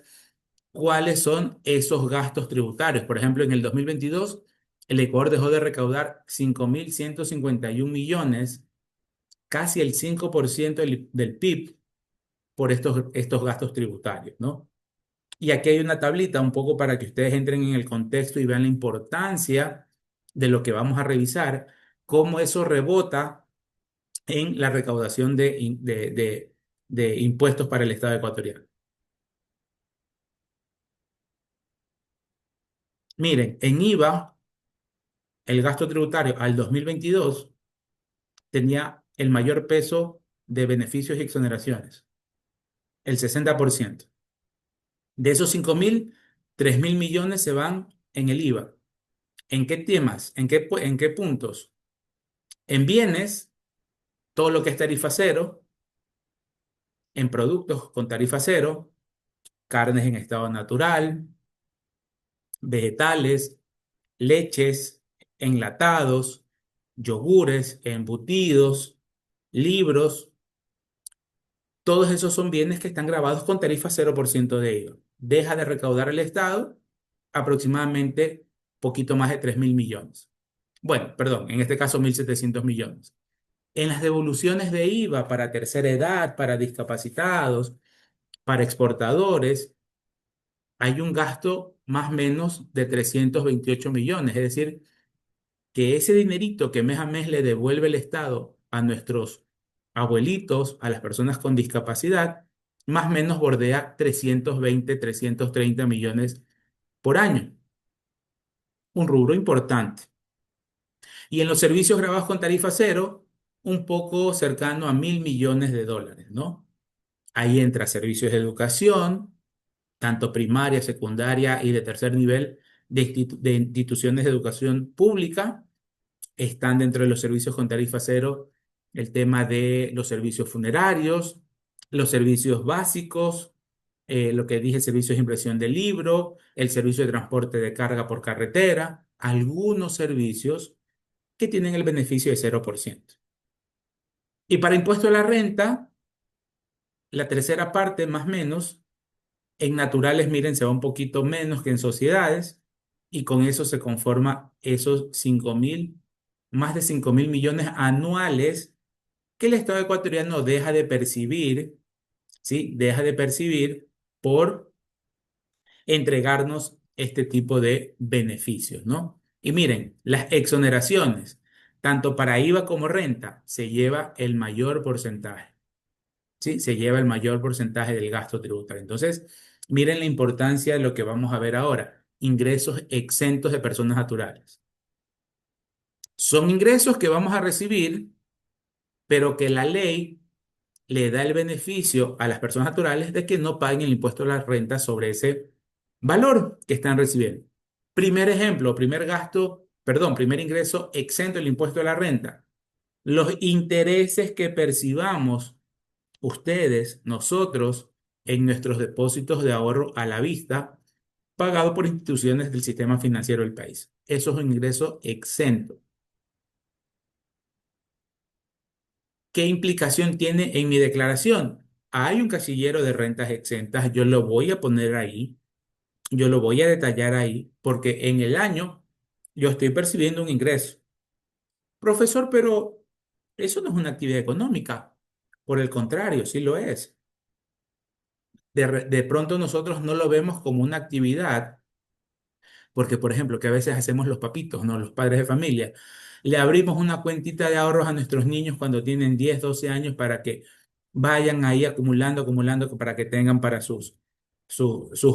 cuáles son esos gastos tributarios. Por ejemplo, en el 2022, el Ecuador dejó de recaudar 5.151 millones, casi el 5% del PIB, por estos gastos tributarios, ¿no? Y aquí hay una tablita un poco para que ustedes entren en el contexto y vean la importancia de lo que vamos a revisar, cómo eso rebota en la recaudación de impuestos para el Estado ecuatoriano. Miren, en IVA, el gasto tributario al 2022 tenía el mayor peso de beneficios y exoneraciones, el 60%. De esos 5.000, 3.000 millones se van en el IVA. ¿En qué temas? En qué puntos? En bienes, todo lo que es tarifa cero, en productos con tarifa cero, carnes en estado natural, vegetales, leches, enlatados, yogures, embutidos, libros, todos esos son bienes que están grabados con tarifa 0% de IVA. Deja de recaudar el Estado aproximadamente poquito más de 3.000 millones. Bueno, perdón, en este caso 1.700 millones. En las devoluciones de IVA para tercera edad, para discapacitados, para exportadores, hay un gasto más o menos de 328 millones, es decir, que ese dinerito que mes a mes le devuelve el Estado a nuestros abuelitos, a las personas con discapacidad, más o menos bordea 320, 330 millones por año, un rubro importante. Y en los servicios grabados con tarifa cero, un poco cercano a 1.000 millones de dólares, ¿no? Ahí entra servicios de educación, tanto primaria, secundaria y de tercer nivel de instituciones de educación pública. Están dentro de los servicios con tarifa cero el tema de los servicios funerarios, los servicios básicos, lo que dije, servicios de impresión de libro, el servicio de transporte de carga por carretera, algunos servicios que tienen el beneficio de 0%. Y para impuesto a la renta, la tercera parte más o menos, en naturales, miren, se va un poquito menos que en sociedades, y con eso se conforma esos 5.000, más de 5.000 millones anuales que el Estado ecuatoriano deja de percibir, ¿sí? Deja de percibir por entregarnos este tipo de beneficios, ¿no? Y miren, las exoneraciones, tanto para IVA como renta, se lleva el mayor porcentaje, ¿sí? Se lleva el mayor porcentaje del gasto tributario. Entonces, miren la importancia de lo que vamos a ver ahora, ingresos exentos de personas naturales. Son ingresos que vamos a recibir, pero que la ley le da el beneficio a las personas naturales de que no paguen el impuesto a la renta sobre ese valor que están recibiendo. Primer ejemplo, primer gasto, perdón, primer ingreso exento del impuesto a la renta. Los intereses que percibamos ustedes, nosotros, en nuestros depósitos de ahorro a la vista, pagado por instituciones del sistema financiero del país. Eso es un ingreso exento. ¿Qué implicación tiene en mi declaración? Hay un casillero de rentas exentas, yo lo voy a poner ahí, yo lo voy a detallar ahí, porque en el año yo estoy percibiendo un ingreso. Profesor, pero eso no es una actividad económica. Por el contrario, sí lo es. De pronto nosotros no lo vemos como una actividad, porque por ejemplo, que a veces hacemos los papitos, ¿no? Los padres de familia, le abrimos una cuentita de ahorros a nuestros niños cuando tienen 10, 12 años para que vayan ahí acumulando, acumulando, para que tengan para sus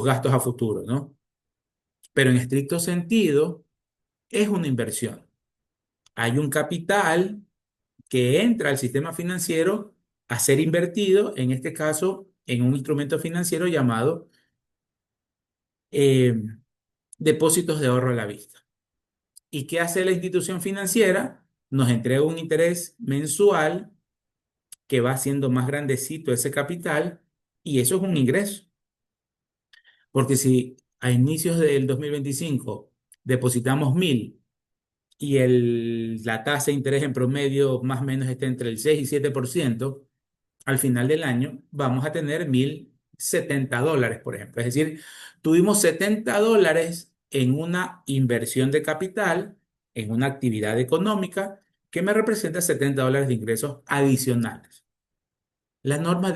gastos a futuro, ¿no? Pero en estricto sentido, es una inversión. Hay un capital que entra al sistema financiero a ser invertido, en este caso, en un instrumento financiero llamado eh, depósitos de ahorro a la vista. ¿Y qué hace la institución financiera? Nos entrega un interés mensual que va haciendo más grandecito ese capital, y eso es un ingreso. Porque si a inicios del 2025 depositamos 1.000 y la tasa de interés en promedio más o menos está entre el 6 y 7%, al final del año vamos a tener 1.070 dólares, por ejemplo. Es decir, tuvimos 70 dólares en una inversión de capital, en una actividad económica que me representa 70 dólares de ingresos adicionales. La norma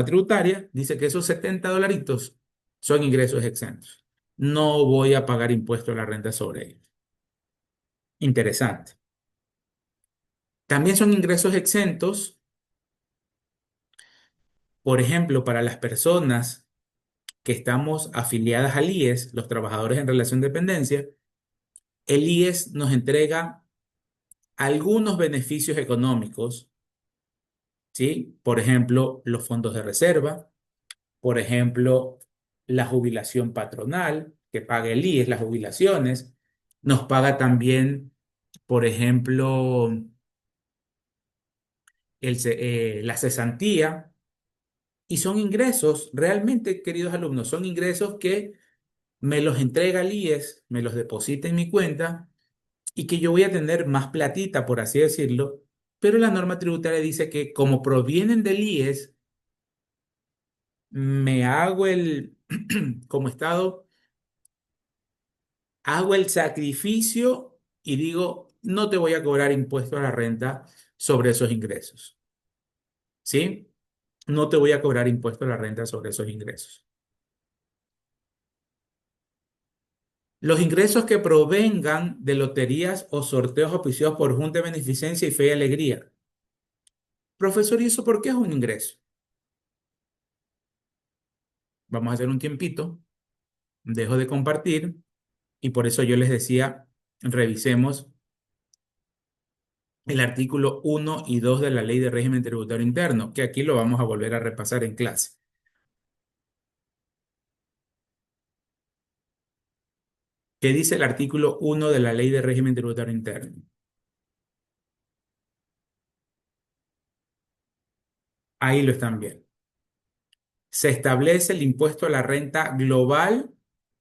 tributaria dice que esos 70 dolaritos son ingresos exentos. No voy a pagar impuesto a la renta sobre ellos. Interesante. También son ingresos exentos, por ejemplo, para las personas que estamos afiliadas al IES, los trabajadores en relación de dependencia. El IES nos entrega algunos beneficios económicos, ¿sí? Por ejemplo, los fondos de reserva, por ejemplo, la jubilación patronal, que paga el IES, las jubilaciones. Nos paga también, por ejemplo, la cesantía. Y son ingresos, realmente, queridos alumnos, son ingresos que me los entrega el IES, me los deposita en mi cuenta, y que yo voy a tener más platita, por así decirlo, pero la norma tributaria dice que como provienen del IES, me hago como Estado, hago el sacrificio y digo, no te voy a cobrar impuesto a la renta sobre esos ingresos, ¿sí? No te voy a cobrar impuesto a la renta sobre esos ingresos. Los ingresos que provengan de loterías o sorteos auspiciados por Junta de Beneficencia y Fe y Alegría. Profesor, ¿y eso por qué es un ingreso? Vamos a hacer un tiempito, dejo de compartir y por eso yo les decía, revisemos el artículo 1 y 2 de la Ley de Régimen Tributario Interno, que aquí lo vamos a volver a repasar en clase. ¿Qué dice el artículo 1 de la Ley de Régimen Tributario Interno? Ahí lo están viendo. Se establece el impuesto a la renta global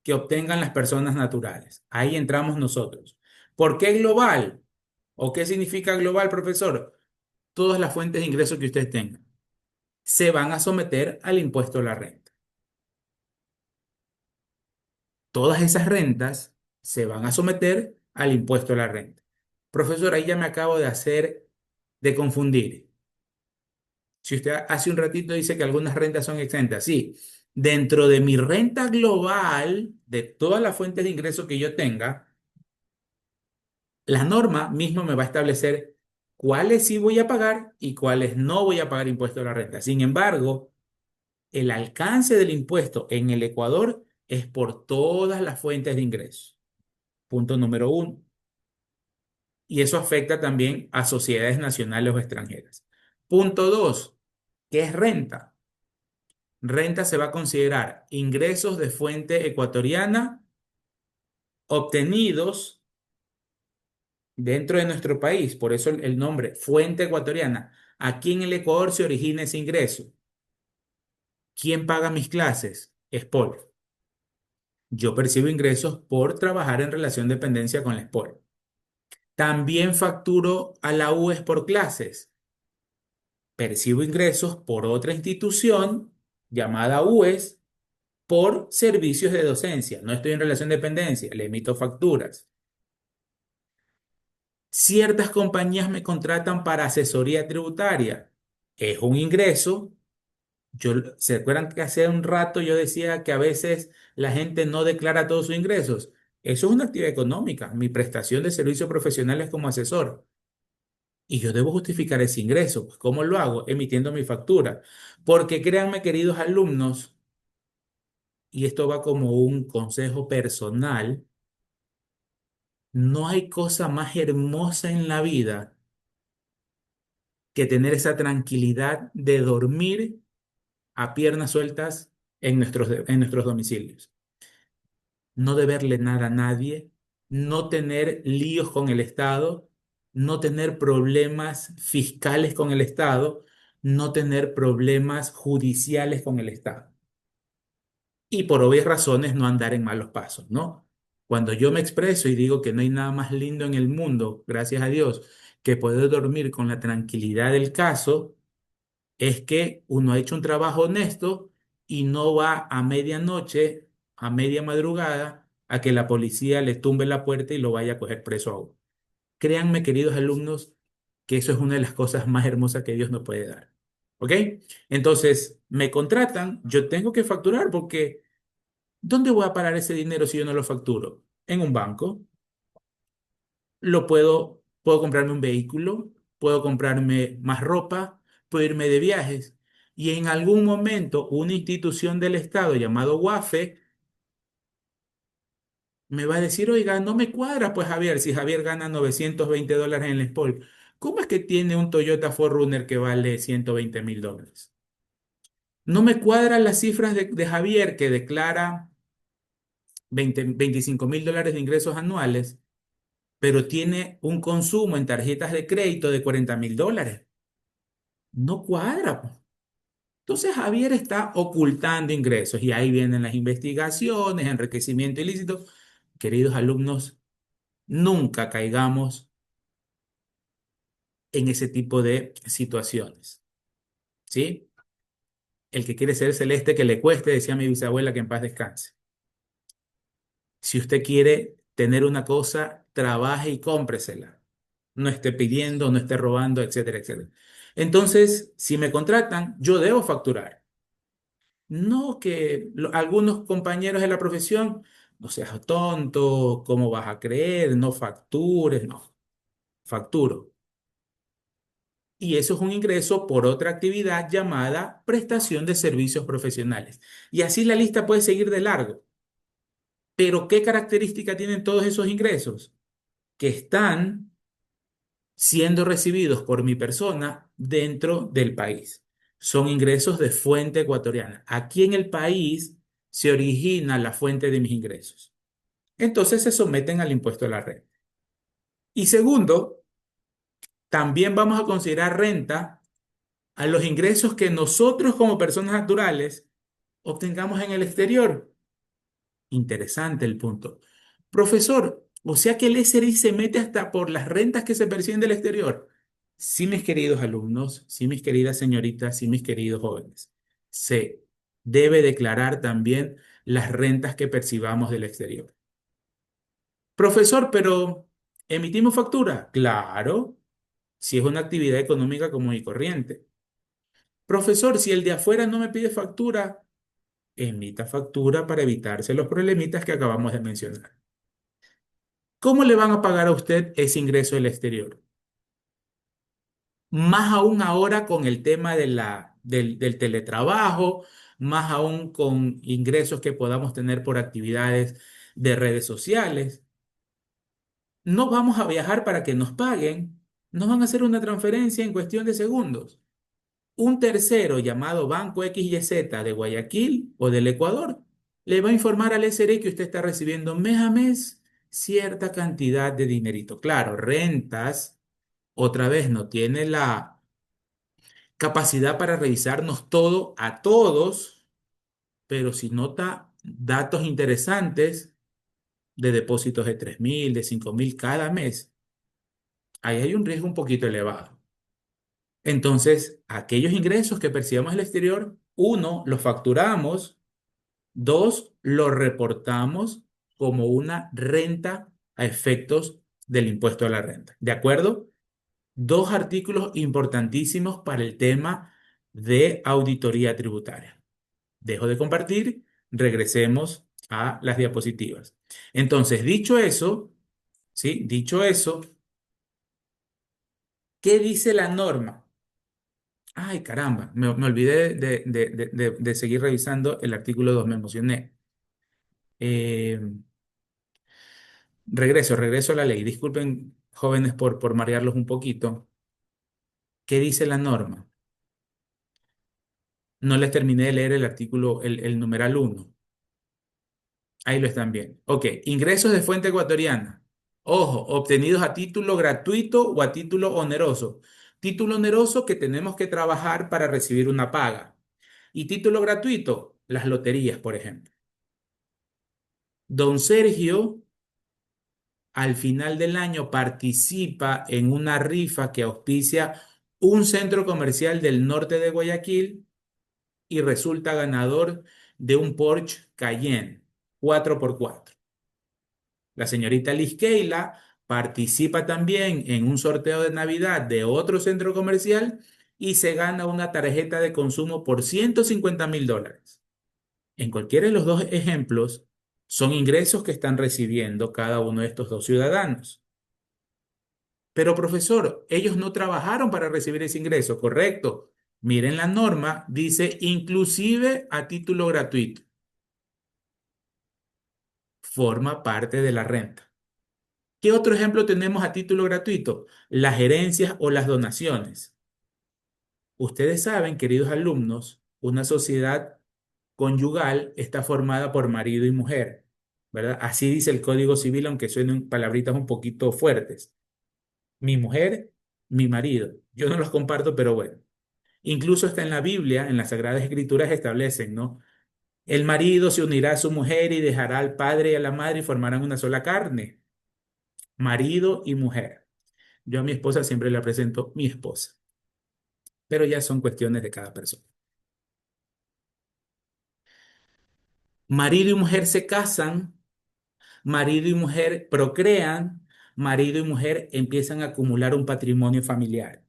que obtengan las personas naturales. Ahí entramos nosotros. ¿Por qué global? ¿O qué significa global, profesor? Todas las fuentes de ingresos que ustedes tengan se van a someter al impuesto a la renta. Todas esas rentas se van a someter al impuesto a la renta. Profesor, ahí ya me acabo de confundir. Si usted hace un ratito dice que algunas rentas son exentas, sí, dentro de mi renta global, de todas las fuentes de ingresos que yo tenga, la norma misma me va a establecer cuáles sí voy a pagar y cuáles no voy a pagar impuesto a la renta. Sin embargo, el alcance del impuesto en el Ecuador es por todas las fuentes de ingresos. Punto número uno. Y eso afecta también a sociedades nacionales o extranjeras. Punto dos, ¿qué es renta? Renta se va a considerar ingresos de fuente ecuatoriana obtenidos dentro de nuestro país, por eso el nombre, fuente ecuatoriana. Aquí en el Ecuador se origina ese ingreso. ¿Quién paga mis clases? SPOL. Yo percibo ingresos por trabajar en relación de dependencia con la SPOL. También facturo a la UES por clases. Percibo ingresos por otra institución llamada UES por servicios de docencia. No estoy en relación de dependencia, le emito facturas. Ciertas compañías me contratan para asesoría tributaria. Es un ingreso. ¿Se acuerdan que hace un rato yo decía que a veces la gente no declara todos sus ingresos? Eso es una actividad económica, mi prestación de servicios profesionales como asesor. Y yo debo justificar ese ingreso. Pues, ¿cómo lo hago? Emitiendo mi factura. Porque créanme, queridos alumnos, y esto va como un consejo personal, no hay cosa más hermosa en la vida que tener esa tranquilidad de dormir a piernas sueltas en nuestros domicilios. No deberle nada a nadie, no tener líos con el Estado, no tener problemas fiscales con el Estado, no tener problemas judiciales con el Estado. Y por obvias razones no andar en malos pasos, ¿no? Cuando yo me expreso y digo que no hay nada más lindo en el mundo, gracias a Dios, que poder dormir con la tranquilidad del caso, es que uno ha hecho un trabajo honesto y no va a medianoche, a media madrugada, a que la policía le tumbe la puerta y lo vaya a coger preso a uno. Créanme, queridos alumnos, que eso es una de las cosas más hermosas que Dios nos puede dar. ¿Ok? Entonces, me contratan, yo tengo que facturar porque ¿dónde voy a parar ese dinero si yo no lo facturo? En un banco. Puedo comprarme un vehículo, puedo comprarme más ropa, puedo irme de viajes. Y en algún momento una institución del Estado llamado WAFE me va a decir, oiga, no me cuadra, pues Javier, si Javier gana $920 en el SPOL, ¿cómo es que tiene un Toyota 4Runner que vale $120.000? No me cuadran las cifras de Javier que declara $25.000 de ingresos anuales, pero tiene un consumo en tarjetas de crédito de $40.000. No cuadra, po. Entonces Javier está ocultando ingresos y ahí vienen las investigaciones, enriquecimiento ilícito. Queridos alumnos, nunca caigamos en ese tipo de situaciones, ¿sí? El que quiere ser celeste que le cueste, decía mi bisabuela, que en paz descanse. Si usted quiere tener una cosa, trabaje y cómpresela. No esté pidiendo, no esté robando, etcétera, etcétera. Entonces, si me contratan, yo debo facturar. No que algunos compañeros de la profesión, no seas tonto, ¿cómo vas a creer? No factures, no, facturo. Y eso es un ingreso por otra actividad llamada prestación de servicios profesionales. Y así la lista puede seguir de largo. Pero ¿qué característica tienen todos esos ingresos? Que están siendo recibidos por mi persona dentro del país. Son ingresos de fuente ecuatoriana. Aquí en el país se origina la fuente de mis ingresos. Entonces se someten al impuesto a la renta. Y segundo, también vamos a considerar renta a los ingresos que nosotros como personas naturales obtengamos en el exterior. Interesante el punto. Profesor, o sea que el SRI se mete hasta por las rentas que se perciben del exterior. Sí, mis queridos alumnos, sí, mis queridas señoritas, sí, mis queridos jóvenes. Se debe declarar también las rentas que percibamos del exterior. Profesor, pero ¿emitimos factura? Claro, si es una actividad económica común y corriente. Profesor, si el de afuera no me pide factura, emita factura para evitarse los problemitas que acabamos de mencionar. ¿Cómo le van a pagar a usted ese ingreso del exterior? Más aún ahora con el tema del teletrabajo, más aún con ingresos que podamos tener por actividades de redes sociales. No vamos a viajar para que nos paguen, nos van a hacer una transferencia en cuestión de segundos. Un tercero llamado Banco XYZ de Guayaquil o del Ecuador le va a informar al SRE que usted está recibiendo mes a mes cierta cantidad de dinerito. Claro, rentas, otra vez no tiene la capacidad para revisarnos todo a todos, pero si nota datos interesantes de depósitos de 3.000, de 5.000 cada mes, ahí hay un riesgo un poquito elevado. Entonces, aquellos ingresos que percibamos del exterior, uno, los facturamos. Dos, lo reportamos como una renta a efectos del impuesto a la renta. ¿De acuerdo? Dos artículos importantísimos para el tema de auditoría tributaria. Dejo de compartir, regresemos a las diapositivas. Entonces, dicho eso, ¿sí? Dicho eso, ¿qué dice la norma? Ay, caramba, me olvidé de seguir revisando el artículo 2, me emocioné. Eh, regreso a la ley. Disculpen, jóvenes, por marearlos un poquito. ¿Qué dice la norma? No les terminé de leer el artículo, el numeral uno. Ahí lo están viendo. Ok, ingresos de fuente ecuatoriana. Ojo, obtenidos a título gratuito o a título oneroso. Título oneroso que tenemos que trabajar para recibir una paga. Y título gratuito, las loterías, por ejemplo. Don Sergio al final del año participa en una rifa que auspicia un centro comercial del norte de Guayaquil y resulta ganador de un Porsche Cayenne 4x4. La señorita Liz Keila participa también en un sorteo de Navidad de otro centro comercial y se gana una tarjeta de consumo por $150.000. En cualquiera de los dos ejemplos, son ingresos que están recibiendo cada uno de estos dos ciudadanos. Pero profesor, ellos no trabajaron para recibir ese ingreso, ¿correcto? Miren la norma, dice inclusive a título gratuito, forma parte de la renta. ¿Qué otro ejemplo tenemos a título gratuito? Las herencias o las donaciones. Ustedes saben, queridos alumnos, una sociedad conyugal está formada por marido y mujer, ¿verdad? Así dice el Código Civil, aunque suenen palabritas un poquito fuertes. Mi mujer, mi marido. Yo no los comparto, pero bueno. Incluso hasta en la Biblia, en las Sagradas Escrituras establecen, ¿no? El marido se unirá a su mujer y dejará al padre y a la madre y formarán una sola carne. Marido y mujer. Yo a mi esposa siempre la presento mi esposa, pero ya son cuestiones de cada persona. Marido y mujer se casan, marido y mujer procrean, marido y mujer empiezan a acumular un patrimonio familiar.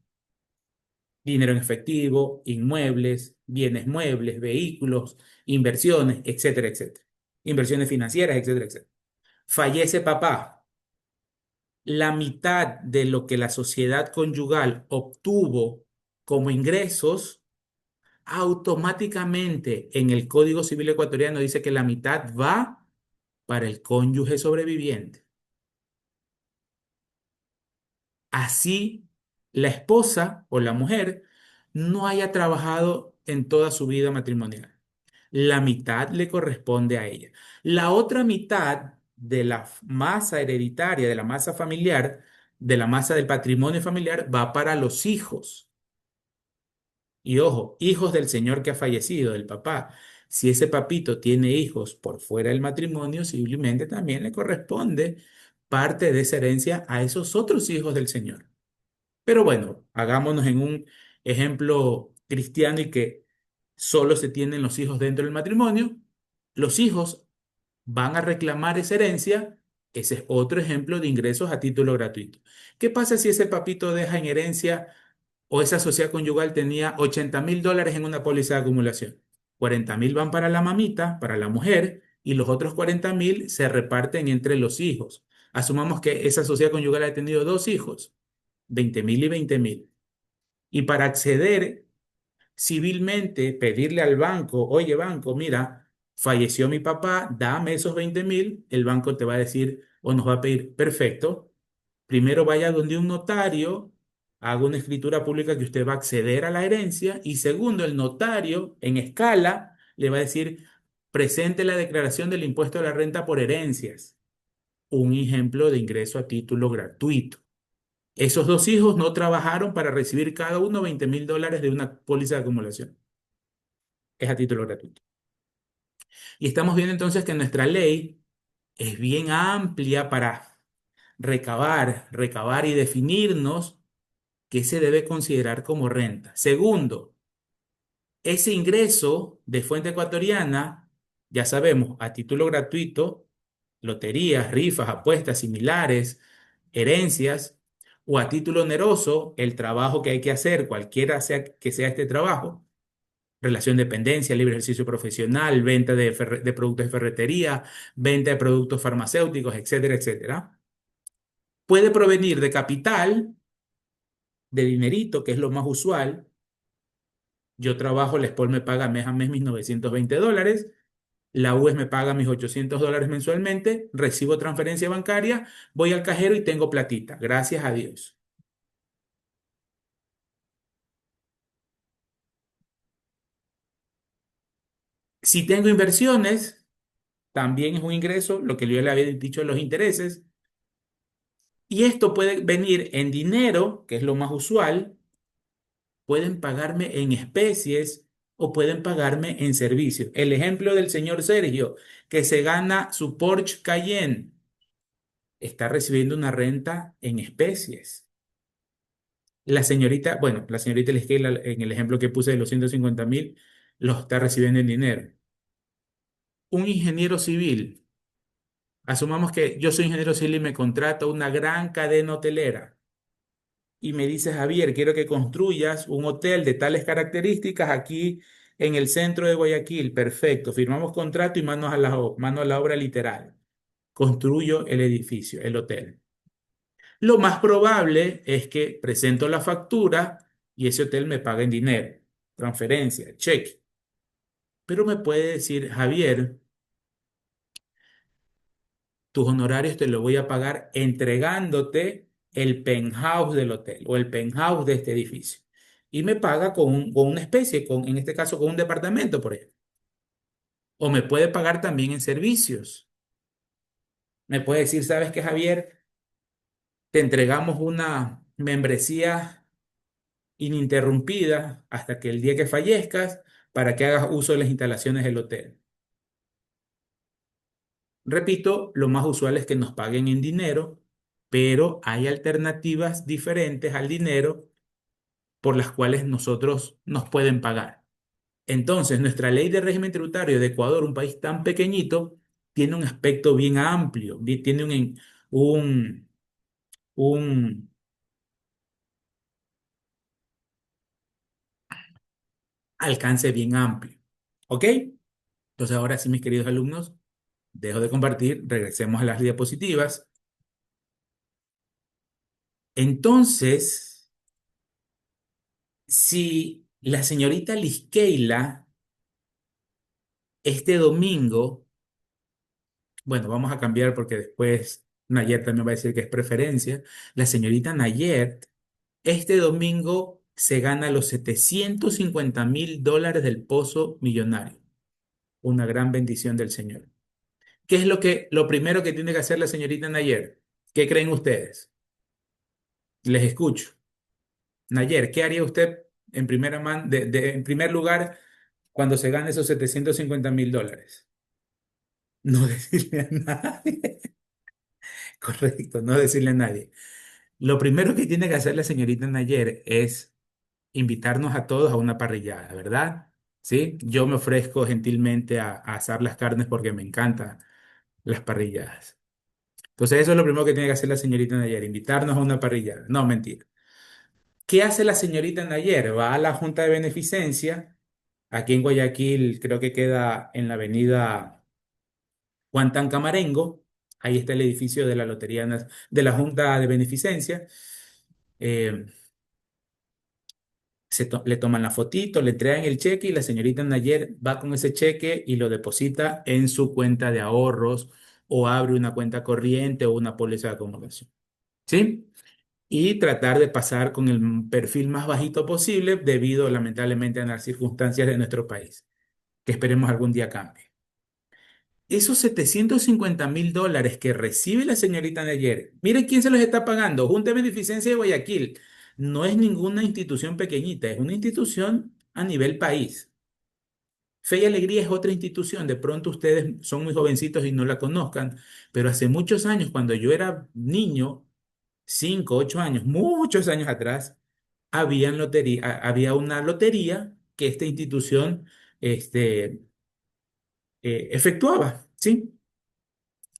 Dinero en efectivo, inmuebles, bienes muebles, vehículos, inversiones, etcétera, etcétera. Inversiones financieras, etcétera, etcétera. Fallece papá, la mitad de lo que la sociedad conyugal obtuvo como ingresos, automáticamente en el Código Civil ecuatoriano dice que la mitad va para el cónyuge sobreviviente. Así, la esposa o la mujer no haya trabajado en toda su vida matrimonial. La mitad le corresponde a ella. La otra mitad de la masa hereditaria, de la masa familiar, de la masa del patrimonio familiar, va para los hijos. Y ojo, hijos del señor que ha fallecido, del papá. Si ese papito tiene hijos por fuera del matrimonio, simplemente también le corresponde parte de esa herencia a esos otros hijos del señor. Pero bueno, hagámonos en un ejemplo cristiano y que solo se tienen los hijos dentro del matrimonio. Los hijos van a reclamar esa herencia. Ese es otro ejemplo de ingresos a título gratuito. ¿Qué pasa si ese papito deja en herencia o esa sociedad conyugal tenía $80.000 en una póliza de acumulación? 40.000 van para la mamita, para la mujer, y los otros 40.000 se reparten entre los hijos. Asumamos que esa sociedad conyugal ha tenido dos hijos, 20.000 y 20.000. Y para acceder civilmente, pedirle al banco, oye banco, mira, falleció mi papá, dame esos 20.000, el banco te va a decir o nos va a pedir, perfecto, primero vaya donde un notario, haga una escritura pública que usted va a acceder a la herencia y segundo, el notario en escala le va a decir, presente la declaración del impuesto a la renta por herencias, un ejemplo de ingreso a título gratuito. Esos dos hijos no trabajaron para recibir cada uno $20.000 de una póliza de acumulación. Es a título gratuito. Y estamos viendo entonces que nuestra ley es bien amplia para recabar y definirnos qué se debe considerar como renta. Segundo, ese ingreso de fuente ecuatoriana, ya sabemos, a título gratuito, loterías, rifas, apuestas similares, herencias, o a título oneroso, el trabajo que hay que hacer, cualquiera sea que sea este trabajo, relación de dependencia, libre ejercicio profesional, venta de productos de ferretería, venta de productos farmacéuticos, etcétera, etcétera. Puede provenir de capital, de dinerito, que es lo más usual. Yo trabajo, la SPOL me paga mes a mes mis $920, la UES me paga mis $800 mensualmente, recibo transferencia bancaria, voy al cajero y tengo platita, gracias a Dios. Si tengo inversiones, también es un ingreso, lo que yo le había dicho de los intereses, y esto puede venir en dinero, que es lo más usual, pueden pagarme en especies o pueden pagarme en servicios. El ejemplo del señor Sergio, que se gana su Porsche Cayenne, está recibiendo una renta en especies. La señorita, bueno, la señorita Lesquela, en el ejemplo que puse de los 150.000, lo está recibiendo en dinero. Un ingeniero civil, asumamos que yo soy ingeniero civil y me contrata una gran cadena hotelera y me dice, Javier, quiero que construyas un hotel de tales características aquí en el centro de Guayaquil. Perfecto, firmamos contrato y mano a la obra literal. Construyo el edificio, el hotel. Lo más probable es que presento la factura y ese hotel me paga en dinero, transferencia, cheque. Pero me puede decir, Javier, tus honorarios te los voy a pagar entregándote el penthouse del hotel o el penthouse de este edificio. Y me paga con una especie, en este caso con un departamento, por ejemplo. O me puede pagar también en servicios. Me puede decir, ¿sabes qué, Javier? Te entregamos una membresía ininterrumpida hasta que el día que fallezcas para que hagas uso de las instalaciones del hotel. Repito, lo más usual es que nos paguen en dinero, pero hay alternativas diferentes al dinero por las cuales nosotros nos pueden pagar. Entonces, nuestra ley de régimen tributario de Ecuador, un país tan pequeñito, tiene un aspecto bien amplio, tiene un, un alcance bien amplio. ¿Ok? Entonces, ahora sí, mis queridos alumnos, dejo de compartir, regresemos a las diapositivas. Entonces, si la señorita Liskeila este domingo, bueno, vamos a cambiar porque después Nayet también va a decir que es preferencia, la señorita Nayet este domingo se gana los $750.000 del pozo millonario. Una gran bendición del Señor. ¿Qué es lo primero que tiene que hacer la señorita Nayet? ¿Qué creen ustedes? Les escucho. Nayer, ¿qué haría usted en en primer lugar cuando se gane esos $750.000? No decirle a nadie. Correcto, no decirle a nadie. Lo primero que tiene que hacer la señorita Nayer es invitarnos a todos a una parrillada, ¿verdad? ¿Sí? Yo me ofrezco gentilmente a asar las carnes porque me encantan las parrilladas. Entonces, eso es lo primero que tiene que hacer la señorita Nayer, invitarnos a una parrillada. No, mentira. ¿Qué hace la señorita Nayer? Va a la Junta de Beneficencia. Aquí en Guayaquil, creo que queda en la avenida Juan Tancamarengo. Ahí está el edificio de la de la Junta de Beneficencia. Eh, le toman la fotito, le traen el cheque y la señorita Nayer va con ese cheque y lo deposita en su cuenta de ahorros o abre una cuenta corriente o una póliza de acumulación. ¿Sí? Y tratar de pasar con el perfil más bajito posible debido lamentablemente a las circunstancias de nuestro país, que esperemos algún día cambie. Esos $750.000 que recibe la señorita Nayer, miren quién se los está pagando, Junta de Beneficencia de Guayaquil. No es ninguna institución pequeñita, es una institución a nivel país. Fe y Alegría es otra institución, de pronto ustedes son muy jovencitos y no la conozcan, pero hace muchos años, cuando yo era niño, 5, 8 años, muchos años atrás, había una lotería que esta institución este, efectuaba, ¿sí?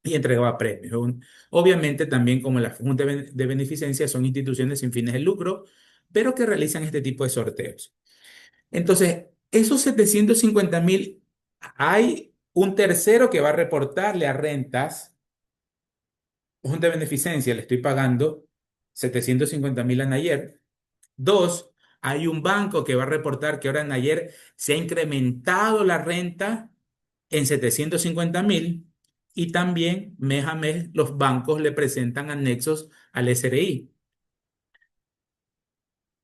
Y entregaba premios. Obviamente también como la Junta de Beneficencia son instituciones sin fines de lucro, pero que realizan este tipo de sorteos. Entonces, esos 750.000, hay un tercero que va a reportarle a rentas, Junta de Beneficencia, le estoy pagando 750.000 a Nayer. Dos, hay un banco que va a reportar que ahora Nayer se ha incrementado la renta en 750.000 y también mes a mes los bancos le presentan anexos al SRI.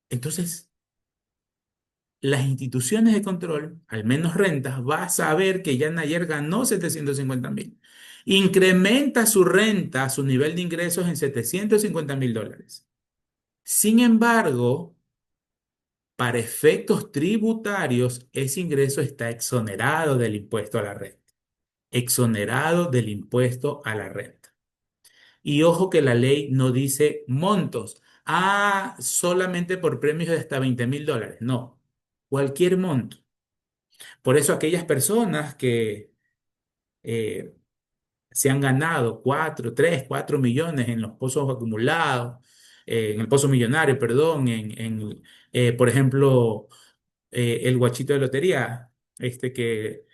Entonces, las instituciones de control, al menos rentas, va a saber que ya Nayer ganó 750.000. Incrementa su renta, su nivel de ingresos en $750.000. Sin embargo, para efectos tributarios, ese ingreso está exonerado del impuesto a la renta. Exonerado del impuesto a la renta. Y ojo que la ley no dice montos. Ah, solamente por premios de hasta $20.000. No, cualquier monto. Por eso aquellas personas que eh, se han ganado 4, 3, 4 millones en los pozos acumulados, en el pozo millonario, perdón, por ejemplo, el guachito de lotería, que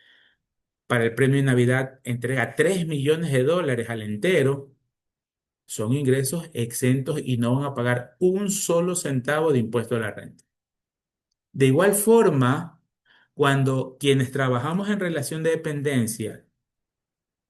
para el premio de Navidad entrega $3 millones al entero, son ingresos exentos y no van a pagar un solo centavo de impuesto a la renta. De igual forma, cuando quienes trabajamos en relación de dependencia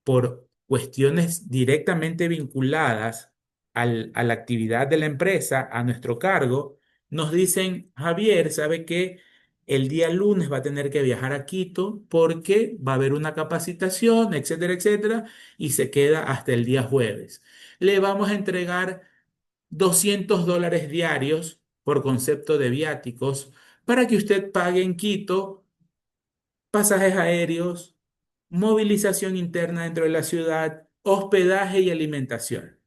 por cuestiones directamente vinculadas a la actividad de la empresa, a nuestro cargo, nos dicen, Javier, ¿sabe qué? El día lunes va a tener que viajar a Quito porque va a haber una capacitación, etcétera, etcétera, y se queda hasta el día jueves. Le vamos a entregar $200 diarios por concepto de viáticos para que usted pague en Quito pasajes aéreos, movilización interna dentro de la ciudad, hospedaje y alimentación.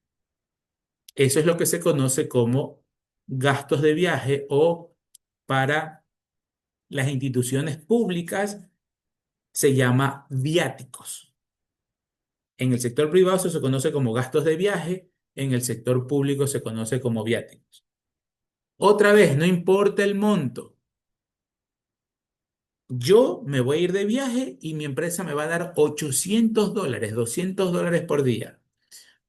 Eso es lo que se conoce como gastos de viaje o para las instituciones públicas se llama viáticos. En el sector privado eso se conoce como gastos de viaje, en el sector público se conoce como viáticos. Otra vez, no importa el monto. Yo me voy a ir de viaje y mi empresa me va a dar $800, $200 por día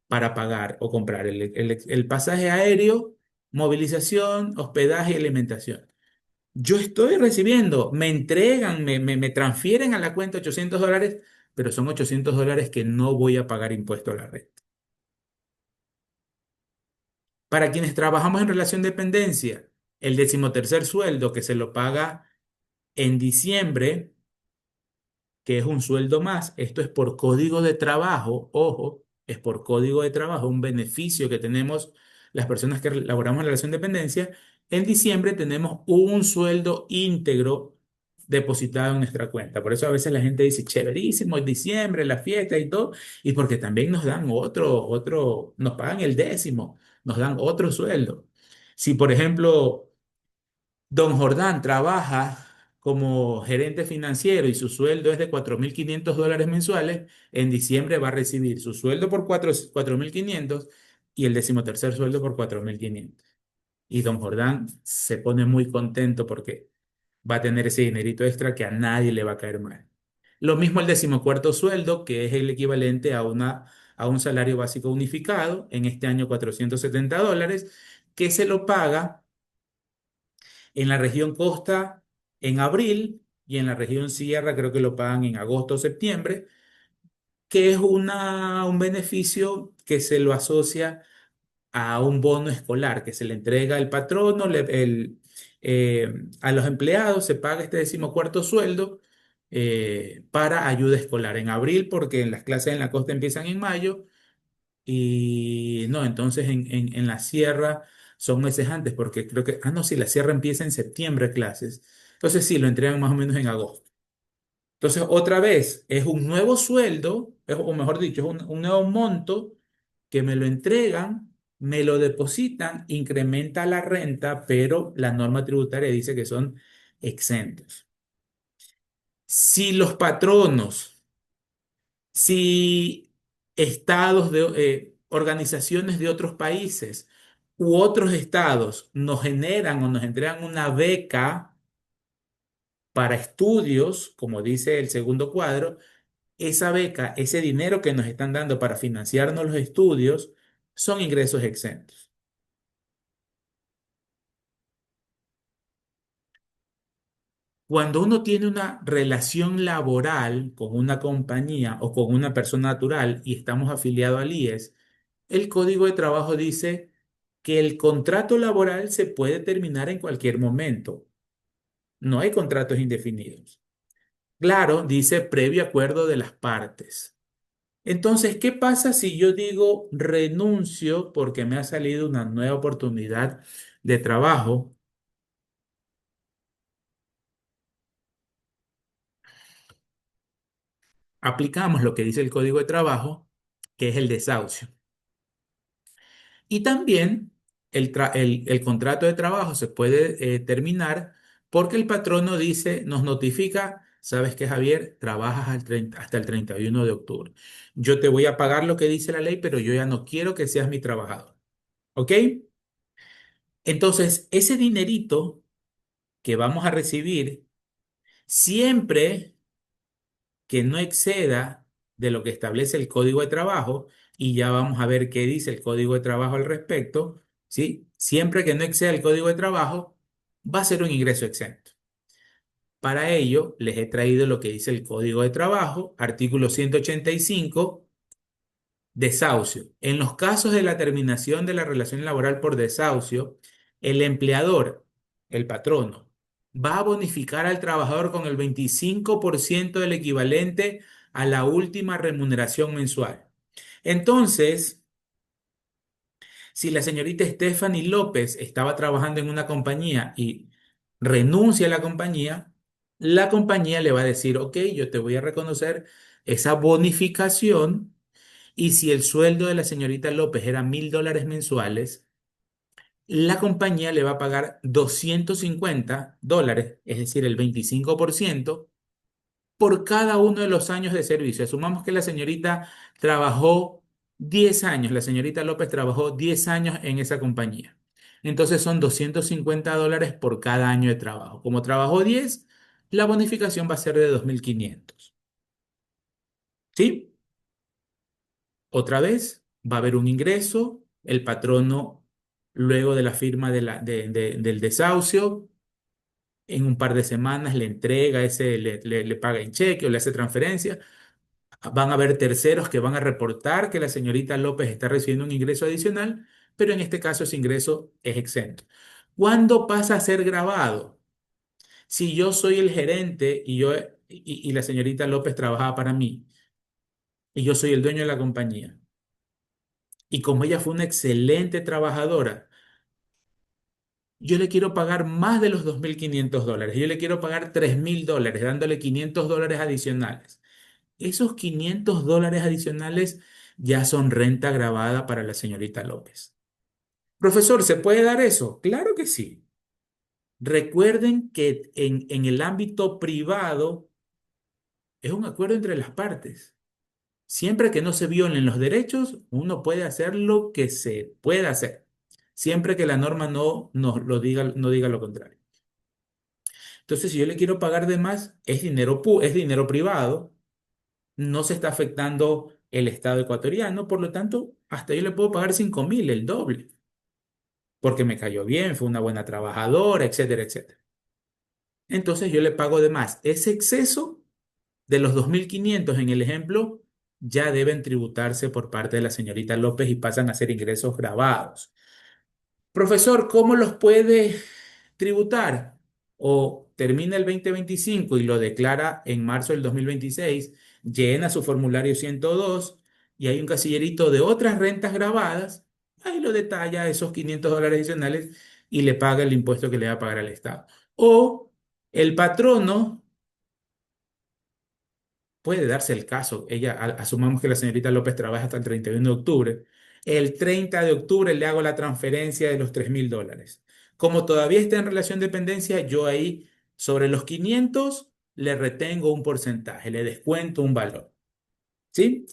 para pagar o comprar el pasaje aéreo movilización, hospedaje y alimentación. Yo estoy recibiendo, me entregan, me transfieren a la cuenta $800, pero son $800 que no voy a pagar impuesto a la red. Para quienes trabajamos en relación de dependencia, el decimotercer sueldo que se lo paga en diciembre, que es un sueldo más, esto es por código de trabajo, ojo, es por código de trabajo, un beneficio que tenemos las personas que laboramos en relación de dependencia. En diciembre tenemos un sueldo íntegro depositado en nuestra cuenta. Por eso a veces la gente dice, chéverísimo, es diciembre, la fiesta y todo, y porque también nos dan nos pagan el décimo, nos dan otro sueldo. Si, por ejemplo, Don Jordán trabaja como gerente financiero y su sueldo es de $4.500 mensuales, en diciembre va a recibir su sueldo por 4.500 y el decimotercer sueldo por 4.500. Y don Jordán se pone muy contento porque va a tener ese dinerito extra que a nadie le va a caer mal. Lo mismo el decimocuarto sueldo, que es el equivalente a un salario básico unificado, en este año $470, que se lo paga en la región costa en abril y en la región sierra creo que lo pagan en agosto o septiembre, que es un beneficio que se lo asocia a un bono escolar que se le entrega al patrono, a los empleados se paga este decimocuarto sueldo para ayuda escolar en abril, porque las clases en la costa empiezan en mayo, y no, entonces en la sierra son meses antes, porque creo que, no, sí, la sierra empieza en septiembre clases. Entonces sí, lo entregan más o menos en agosto. Entonces, otra vez, es un nuevo sueldo, o mejor dicho, es un nuevo monto que me lo entregan, me lo depositan, incrementa la renta, pero la norma tributaria dice que son exentos. Si los patronos, si organizaciones de otros países u otros estados nos generan o nos entregan una beca para estudios, como dice el segundo cuadro, esa beca, ese dinero que nos están dando para financiarnos los estudios, son ingresos exentos. Cuando uno tiene una relación laboral con una compañía o con una persona natural y estamos afiliados al IES, el Código de Trabajo dice que el contrato laboral se puede terminar en cualquier momento. No hay contratos indefinidos. Claro, dice previo acuerdo de las partes. Entonces, ¿qué pasa si yo digo renuncio porque me ha salido una nueva oportunidad de trabajo? Aplicamos lo que dice el Código de Trabajo, que es el desahucio. Y también el contrato de trabajo se puede terminar porque el patrono dice, nos notifica, sabes que Javier, trabajas hasta el 31 de octubre. Yo te voy a pagar lo que dice la ley, pero yo ya no quiero que seas mi trabajador. ¿Ok? Entonces, ese dinerito que vamos a recibir, siempre que no exceda de lo que establece el Código de Trabajo, y ya vamos a ver qué dice el Código de Trabajo al respecto, ¿sí? Siempre que no exceda el Código de Trabajo, va a ser un ingreso exento. Para ello, les he traído lo que dice el Código de Trabajo, artículo 185, desahucio. En los casos de la terminación de la relación laboral por desahucio, el empleador, el patrono, va a bonificar al trabajador con el 25% del equivalente a la última remuneración mensual. Entonces, si la señorita Stephanie López estaba trabajando en una compañía y renuncia a la compañía le va a decir, ok, yo te voy a reconocer esa bonificación, y si el sueldo de la señorita López era $1.000 mensuales, la compañía le va a pagar $250, es decir, el 25%, por cada uno de los años de servicio. Asumamos que la señorita trabajó 10 años, la señorita López trabajó 10 años en esa compañía. Entonces son $250 por cada año de trabajo. Como trabajó 10, la bonificación va a ser de 2.500. ¿Sí? Otra vez, va a haber un ingreso, el patrono luego de la firma del desahucio, en un par de semanas le entrega le paga en cheque o le hace transferencia. Van a haber terceros que van a reportar que la señorita López está recibiendo un ingreso adicional, pero en este caso ese ingreso es exento. ¿Cuándo pasa a ser grabado? Si yo soy el gerente y la señorita López trabajaba para mí y yo soy el dueño de la compañía, y como ella fue una excelente trabajadora, yo le quiero pagar más de los $2.500, yo le quiero pagar $3.000, dándole $500 adicionales. Esos $500 adicionales ya son renta grabada para la señorita López. Profesor, ¿se puede dar eso? Claro que sí. Recuerden que en el ámbito privado es un acuerdo entre las partes. Siempre que no se violen los derechos, uno puede hacer lo que se pueda hacer. Siempre que la norma no nos lo diga, no diga lo contrario. Entonces, si yo le quiero pagar de más, es dinero privado, no se está afectando el Estado ecuatoriano, por lo tanto, hasta yo le puedo pagar 5.000, el doble, porque me cayó bien, fue una buena trabajadora, etcétera, etcétera. Entonces, yo le pago de más. Ese exceso de los 2.500 en el ejemplo ya deben tributarse por parte de la señorita López y pasan a ser ingresos grabados. Profesor, ¿cómo los puede tributar? O termina el 2025 y lo declara en marzo del 2026, llena su formulario 102 y hay un casillerito de otras rentas grabadas, ahí lo detalla esos $500 adicionales y le paga el impuesto que le va a pagar al Estado. O el patrono puede darse el caso, asumamos que la señorita López trabaja hasta el 31 de octubre. El 30 de octubre le hago la transferencia de los $3.000. Como todavía está en relación de dependencia, yo ahí sobre los 500 le retengo un porcentaje, le descuento un valor. ¿Sí?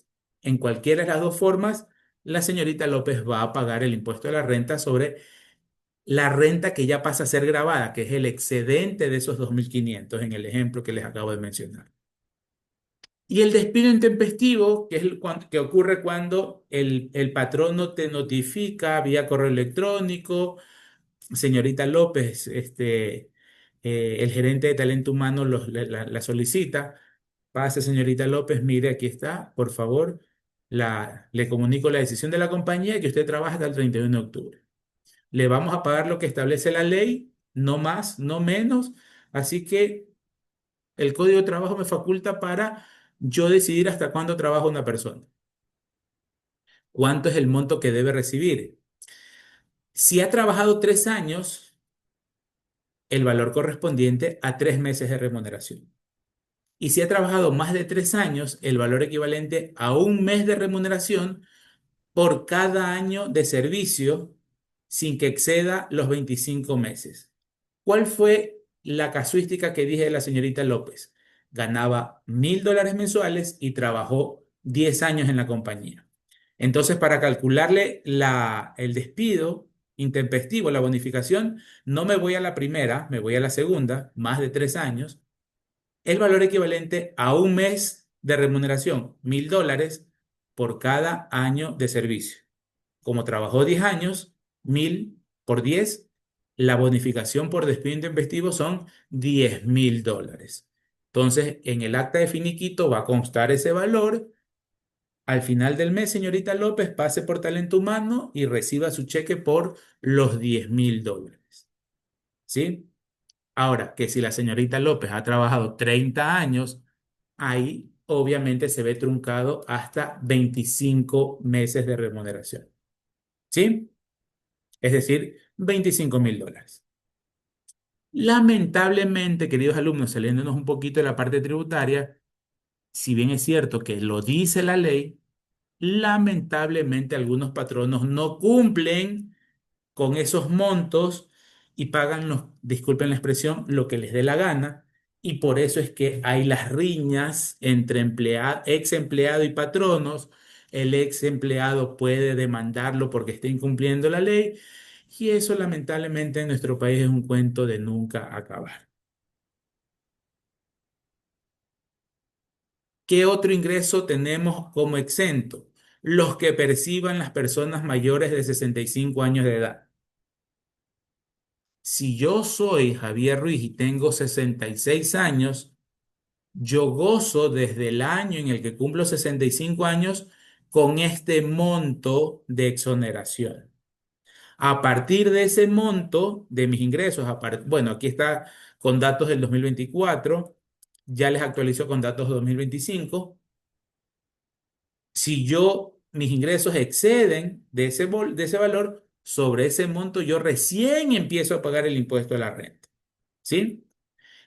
En cualquiera de las dos formas, la señorita López va a pagar el impuesto de la renta sobre la renta que ya pasa a ser grabada, que es el excedente de esos 2.500 en el ejemplo que les acabo de mencionar. Y el despido intempestivo, que es que ocurre cuando el patrono te notifica vía correo electrónico, señorita López, el gerente de talento humano la solicita, pase señorita López, mire, aquí está, por favor, le comunico la decisión de la compañía que usted trabaja hasta el 31 de octubre. Le vamos a pagar lo que establece la ley, no más, no menos, así que el código de trabajo me faculta para yo decidir hasta cuándo trabaja una persona. ¿Cuánto es el monto que debe recibir? Si ha trabajado 3 años, el valor correspondiente a 3 meses de remuneración. Y si ha trabajado más de 3 años, el valor equivalente a un mes de remuneración por cada año de servicio sin que exceda los 25 meses. ¿Cuál fue la casuística que dije de la señorita López? Ganaba $1.000 mensuales y trabajó 10 años en la compañía. Entonces, para calcularle el despido intempestivo, la bonificación, no me voy a la primera, me voy a la segunda, más de 3 años, el valor equivalente a un mes de remuneración, $1.000 por cada año de servicio. Como trabajó 10 años, 1.000 por 10, la bonificación por despido intempestivo son $10.000. Entonces, en el acta de finiquito va a constar ese valor. Al final del mes, señorita López, pase por talento humano y reciba su cheque por los $10.000. ¿Sí? Ahora, que si la señorita López ha trabajado 30 años, ahí obviamente se ve truncado hasta 25 meses de remuneración. ¿Sí? Es decir, $25.000. Lamentablemente, queridos alumnos, saliéndonos un poquito de la parte tributaria, si bien es cierto que lo dice la ley, lamentablemente algunos patronos no cumplen con esos montos y pagan, disculpen la expresión, lo que les dé la gana. Y por eso es que hay las riñas entre ex empleado y patronos. El ex empleado puede demandarlo porque está incumpliendo la ley. Y eso lamentablemente en nuestro país es un cuento de nunca acabar. ¿Qué otro ingreso tenemos como exento? Los que perciban las personas mayores de 65 años de edad. si yo soy Javier Ruiz y tengo 66 años, yo gozo desde el año en el que cumplo 65 años con este monto de exoneración. A partir de ese monto de mis ingresos, bueno, aquí está con datos del 2024, ya les actualizo con datos de 2025. Si mis ingresos exceden de ese valor, sobre ese monto yo recién empiezo a pagar el impuesto de la renta. ¿Sí?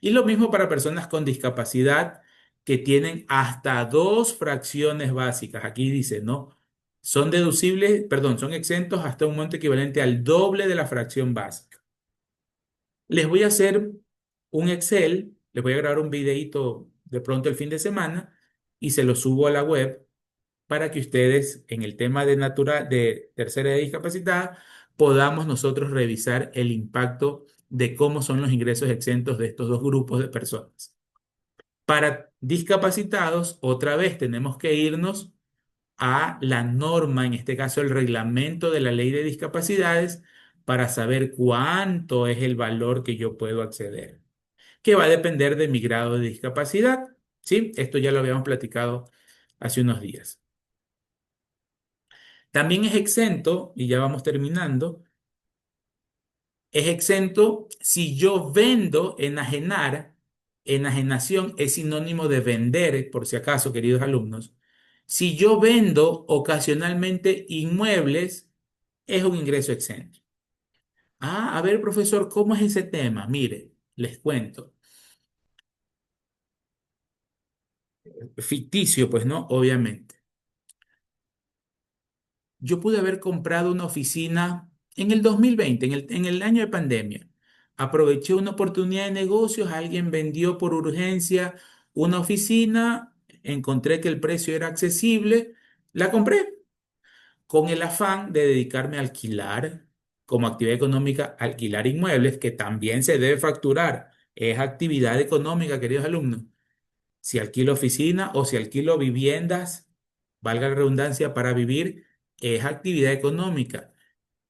Y lo mismo para personas con discapacidad que tienen hasta dos fracciones básicas. Aquí dice, ¿no? Son deducibles, perdón, son exentos hasta un monto equivalente al doble de la fracción básica. Les voy a hacer un Excel, les voy a grabar un videito de pronto el fin de semana y se lo subo a la web para que ustedes en el tema de tercera edad discapacitada podamos nosotros revisar el impacto de cómo son los ingresos exentos de estos dos grupos de personas. Para discapacitados, otra vez tenemos que irnos a la norma, en este caso el reglamento de la ley de discapacidades, para saber cuánto es el valor que yo puedo acceder, que va a depender de mi grado de discapacidad. ¿Sí? Esto ya lo habíamos platicado hace unos días. También es exento, y ya vamos terminando, es exento si yo vendo, enajenar, enajenación es sinónimo de vender, por si acaso, queridos alumnos. Si yo vendo ocasionalmente inmuebles, es un ingreso exento. Ah, a ver, profesor, ¿cómo es ese tema? Mire, les cuento. Ficticio, pues no, obviamente. Yo pude haber comprado una oficina en el 2020, en el año de pandemia. Aproveché una oportunidad de negocios, alguien vendió por urgencia una oficina, encontré que el precio era accesible, la compré con el afán de dedicarme a alquilar como actividad económica, alquilar inmuebles, que también se debe facturar. Es actividad económica, queridos alumnos. Si alquilo oficina o si alquilo viviendas, valga la redundancia, para vivir, es actividad económica.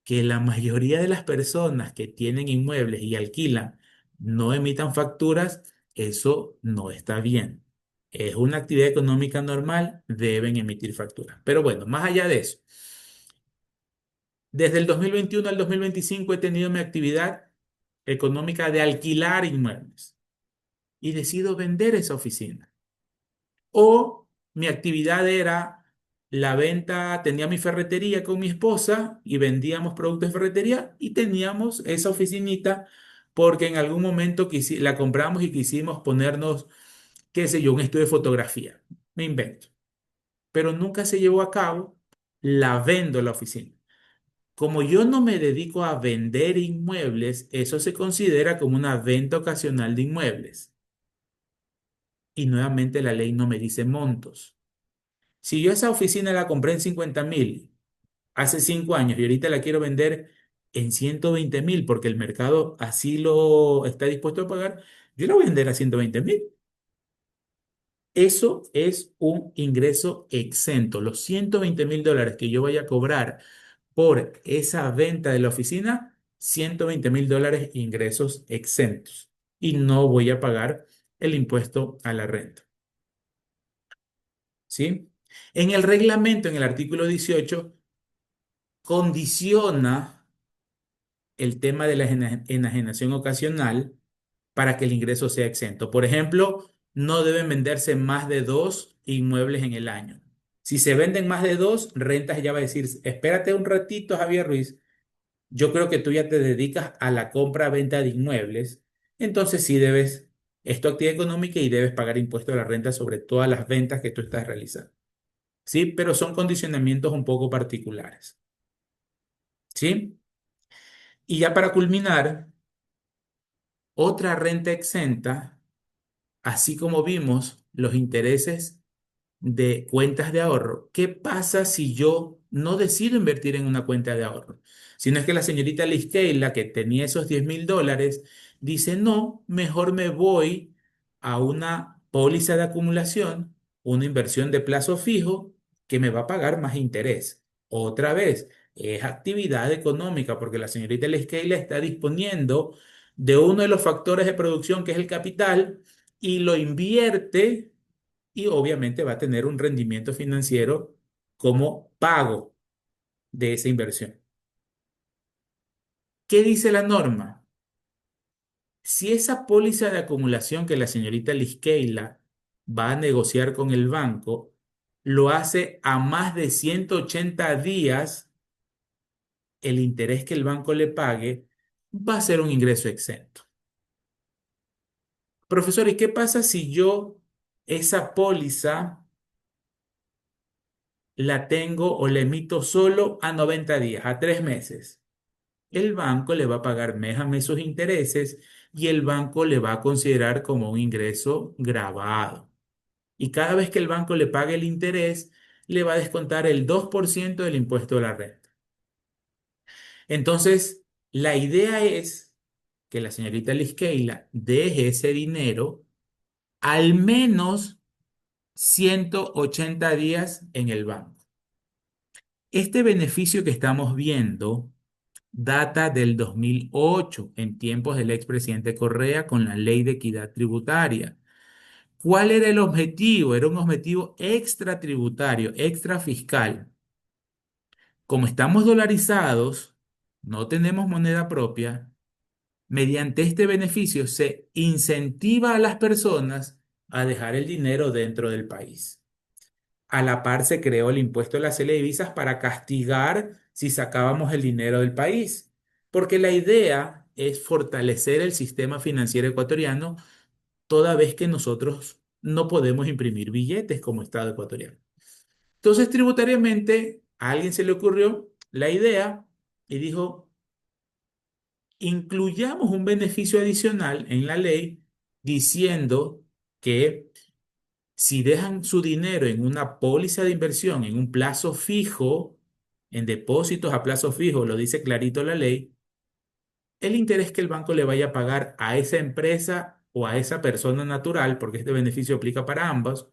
Que la mayoría de las personas que tienen inmuebles y alquilan no emitan facturas, eso no está bien. Es una actividad económica normal, deben emitir facturas. Pero bueno, más allá de eso, desde el 2021 al 2025 he tenido mi actividad económica de alquilar inmuebles y decido vender esa oficina. O mi actividad era la venta, tenía mi ferretería con mi esposa y vendíamos productos de ferretería y teníamos esa oficinita porque en algún momento la compramos y quisimos ponernos, qué sé yo, un estudio de fotografía. Me invento. Pero nunca se llevó a cabo, la vendo la oficina. Como yo no me dedico a vender inmuebles, eso se considera como una venta ocasional de inmuebles. Y nuevamente la ley no me dice montos. Si yo esa oficina la compré en 50.000 hace 5 años y ahorita la quiero vender en 120.000 porque el mercado así lo está dispuesto a pagar, yo la voy a vender a 120.000. Eso es un ingreso exento. Los 120.000 dólares que yo vaya a cobrar por esa venta de la oficina, 120.000 dólares ingresos exentos. Y no voy a pagar el impuesto a la renta. ¿Sí? En el reglamento, en el artículo 18 condiciona el tema de la enajenación ocasional para que el ingreso sea exento. Por ejemplo, no deben venderse más de dos inmuebles en el año. Si se venden más de dos, rentas ya va a decir, espérate un ratito, Javier Ruiz, yo creo que tú ya te dedicas a la compra-venta de inmuebles, entonces sí debes, es tu actividad económica y debes pagar impuesto a la renta sobre todas las ventas que tú estás realizando. Sí, pero son condicionamientos un poco particulares. ¿Sí? Y ya para culminar, otra renta exenta, así como vimos los intereses de cuentas de ahorro. ¿Qué pasa si yo no decido invertir en una cuenta de ahorro? Si no es que la señorita Liz la que tenía esos 10.000 dólares, dice, no, mejor me voy a una póliza de acumulación, una inversión de plazo fijo que me va a pagar más interés. Otra vez, es actividad económica, porque la señorita Leskeila está disponiendo de uno de los factores de producción que es el capital y lo invierte y obviamente va a tener un rendimiento financiero como pago de esa inversión. ¿Qué dice la norma? Si esa póliza de acumulación que la señorita Liskeila va a negociar con el banco, lo hace a más de 180 días, el interés que el banco le pague va a ser un ingreso exento. Profesor, ¿y qué pasa si yo esa póliza la tengo o la emito solo a 90 días, a 3 meses? El banco le va a pagar mes a mes sus intereses y el banco le va a considerar como un ingreso grabado. Y cada vez que el banco le pague el interés, le va a descontar el 2% del impuesto de la renta. Entonces, la idea es que la señorita Liskeila deje ese dinero al menos 180 días en el banco. Este beneficio que estamos viendo data del 2008, en tiempos del expresidente Correa, con la Ley de Equidad Tributaria. ¿Cuál era el objetivo? Era un objetivo extratributario, extrafiscal. Como estamos dolarizados, no tenemos moneda propia, mediante este beneficio se incentiva a las personas a dejar el dinero dentro del país. A la par se creó el impuesto de las divisas para castigar si sacábamos el dinero del país, porque la idea es fortalecer el sistema financiero ecuatoriano toda vez que nosotros no podemos imprimir billetes como Estado ecuatoriano. Entonces, tributariamente, a alguien se le ocurrió la idea y dijo, incluyamos un beneficio adicional en la ley diciendo que si dejan su dinero en una póliza de inversión, en un plazo fijo, en depósitos a plazo fijo, lo dice clarito la ley, el interés que el banco le vaya a pagar a esa empresa o a esa persona natural, porque este beneficio aplica para ambos,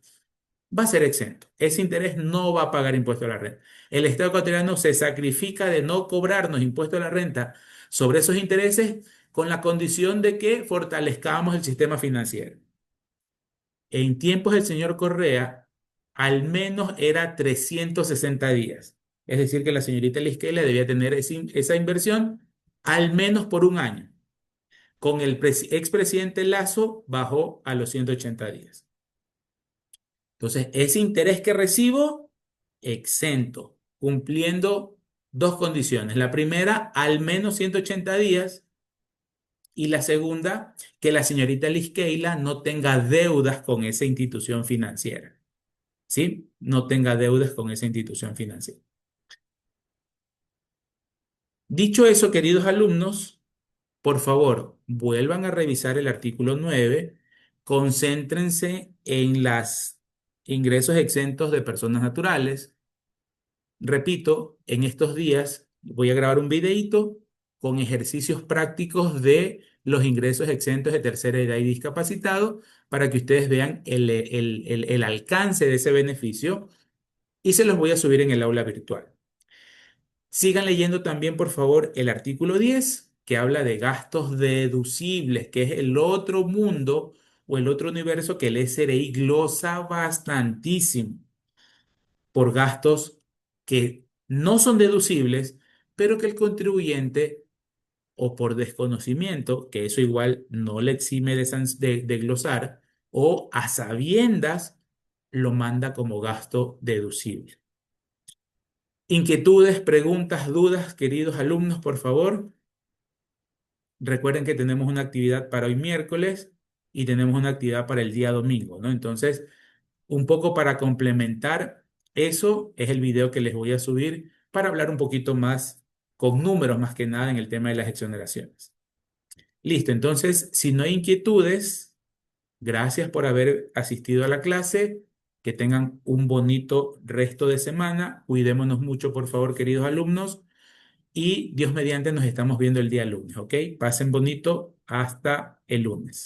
va a ser exento. Ese interés no va a pagar impuesto a la renta. El Estado ecuatoriano se sacrifica de no cobrarnos impuesto a la renta sobre esos intereses con la condición de que fortalezcamos el sistema financiero. En tiempos del señor Correa, al menos era 360 días. Es decir, que la señorita Lisquela debía tener esa inversión al menos por un año. Con el expresidente Lazo bajó a los 180 días. Entonces, ese interés que recibo, exento, cumpliendo dos condiciones. La primera, al menos 180 días. Y la segunda, que la señorita Liskeila no tenga deudas con esa institución financiera. ¿Sí? No tenga deudas con esa institución financiera. Dicho eso, queridos alumnos, por favor, vuelvan a revisar el artículo 9. Concéntrense en los ingresos exentos de personas naturales. Repito, en estos días voy a grabar un videíto con ejercicios prácticos de los ingresos exentos de tercera edad y discapacitados para que ustedes vean el alcance de ese beneficio y se los voy a subir en el aula virtual. Sigan leyendo también, por favor, el artículo 10 que habla de gastos deducibles, que es el otro mundo o el otro universo que el SRI glosa bastantísimo por gastos que no son deducibles, pero que el contribuyente o por desconocimiento, que eso igual no le exime de glosar, o a sabiendas lo manda como gasto deducible. Inquietudes, preguntas, dudas, queridos alumnos, por favor. Recuerden que tenemos una actividad para hoy miércoles y tenemos una actividad para el día domingo, ¿no? Entonces, un poco para complementar eso es el video que les voy a subir para hablar un poquito más con números más que nada en el tema de las exoneraciones. Listo, entonces, si no hay inquietudes, gracias por haber asistido a la clase. Que tengan un bonito resto de semana. Cuidémonos mucho, por favor, queridos alumnos. Y Dios mediante nos estamos viendo el día lunes, ¿ok? Pasen bonito hasta el lunes.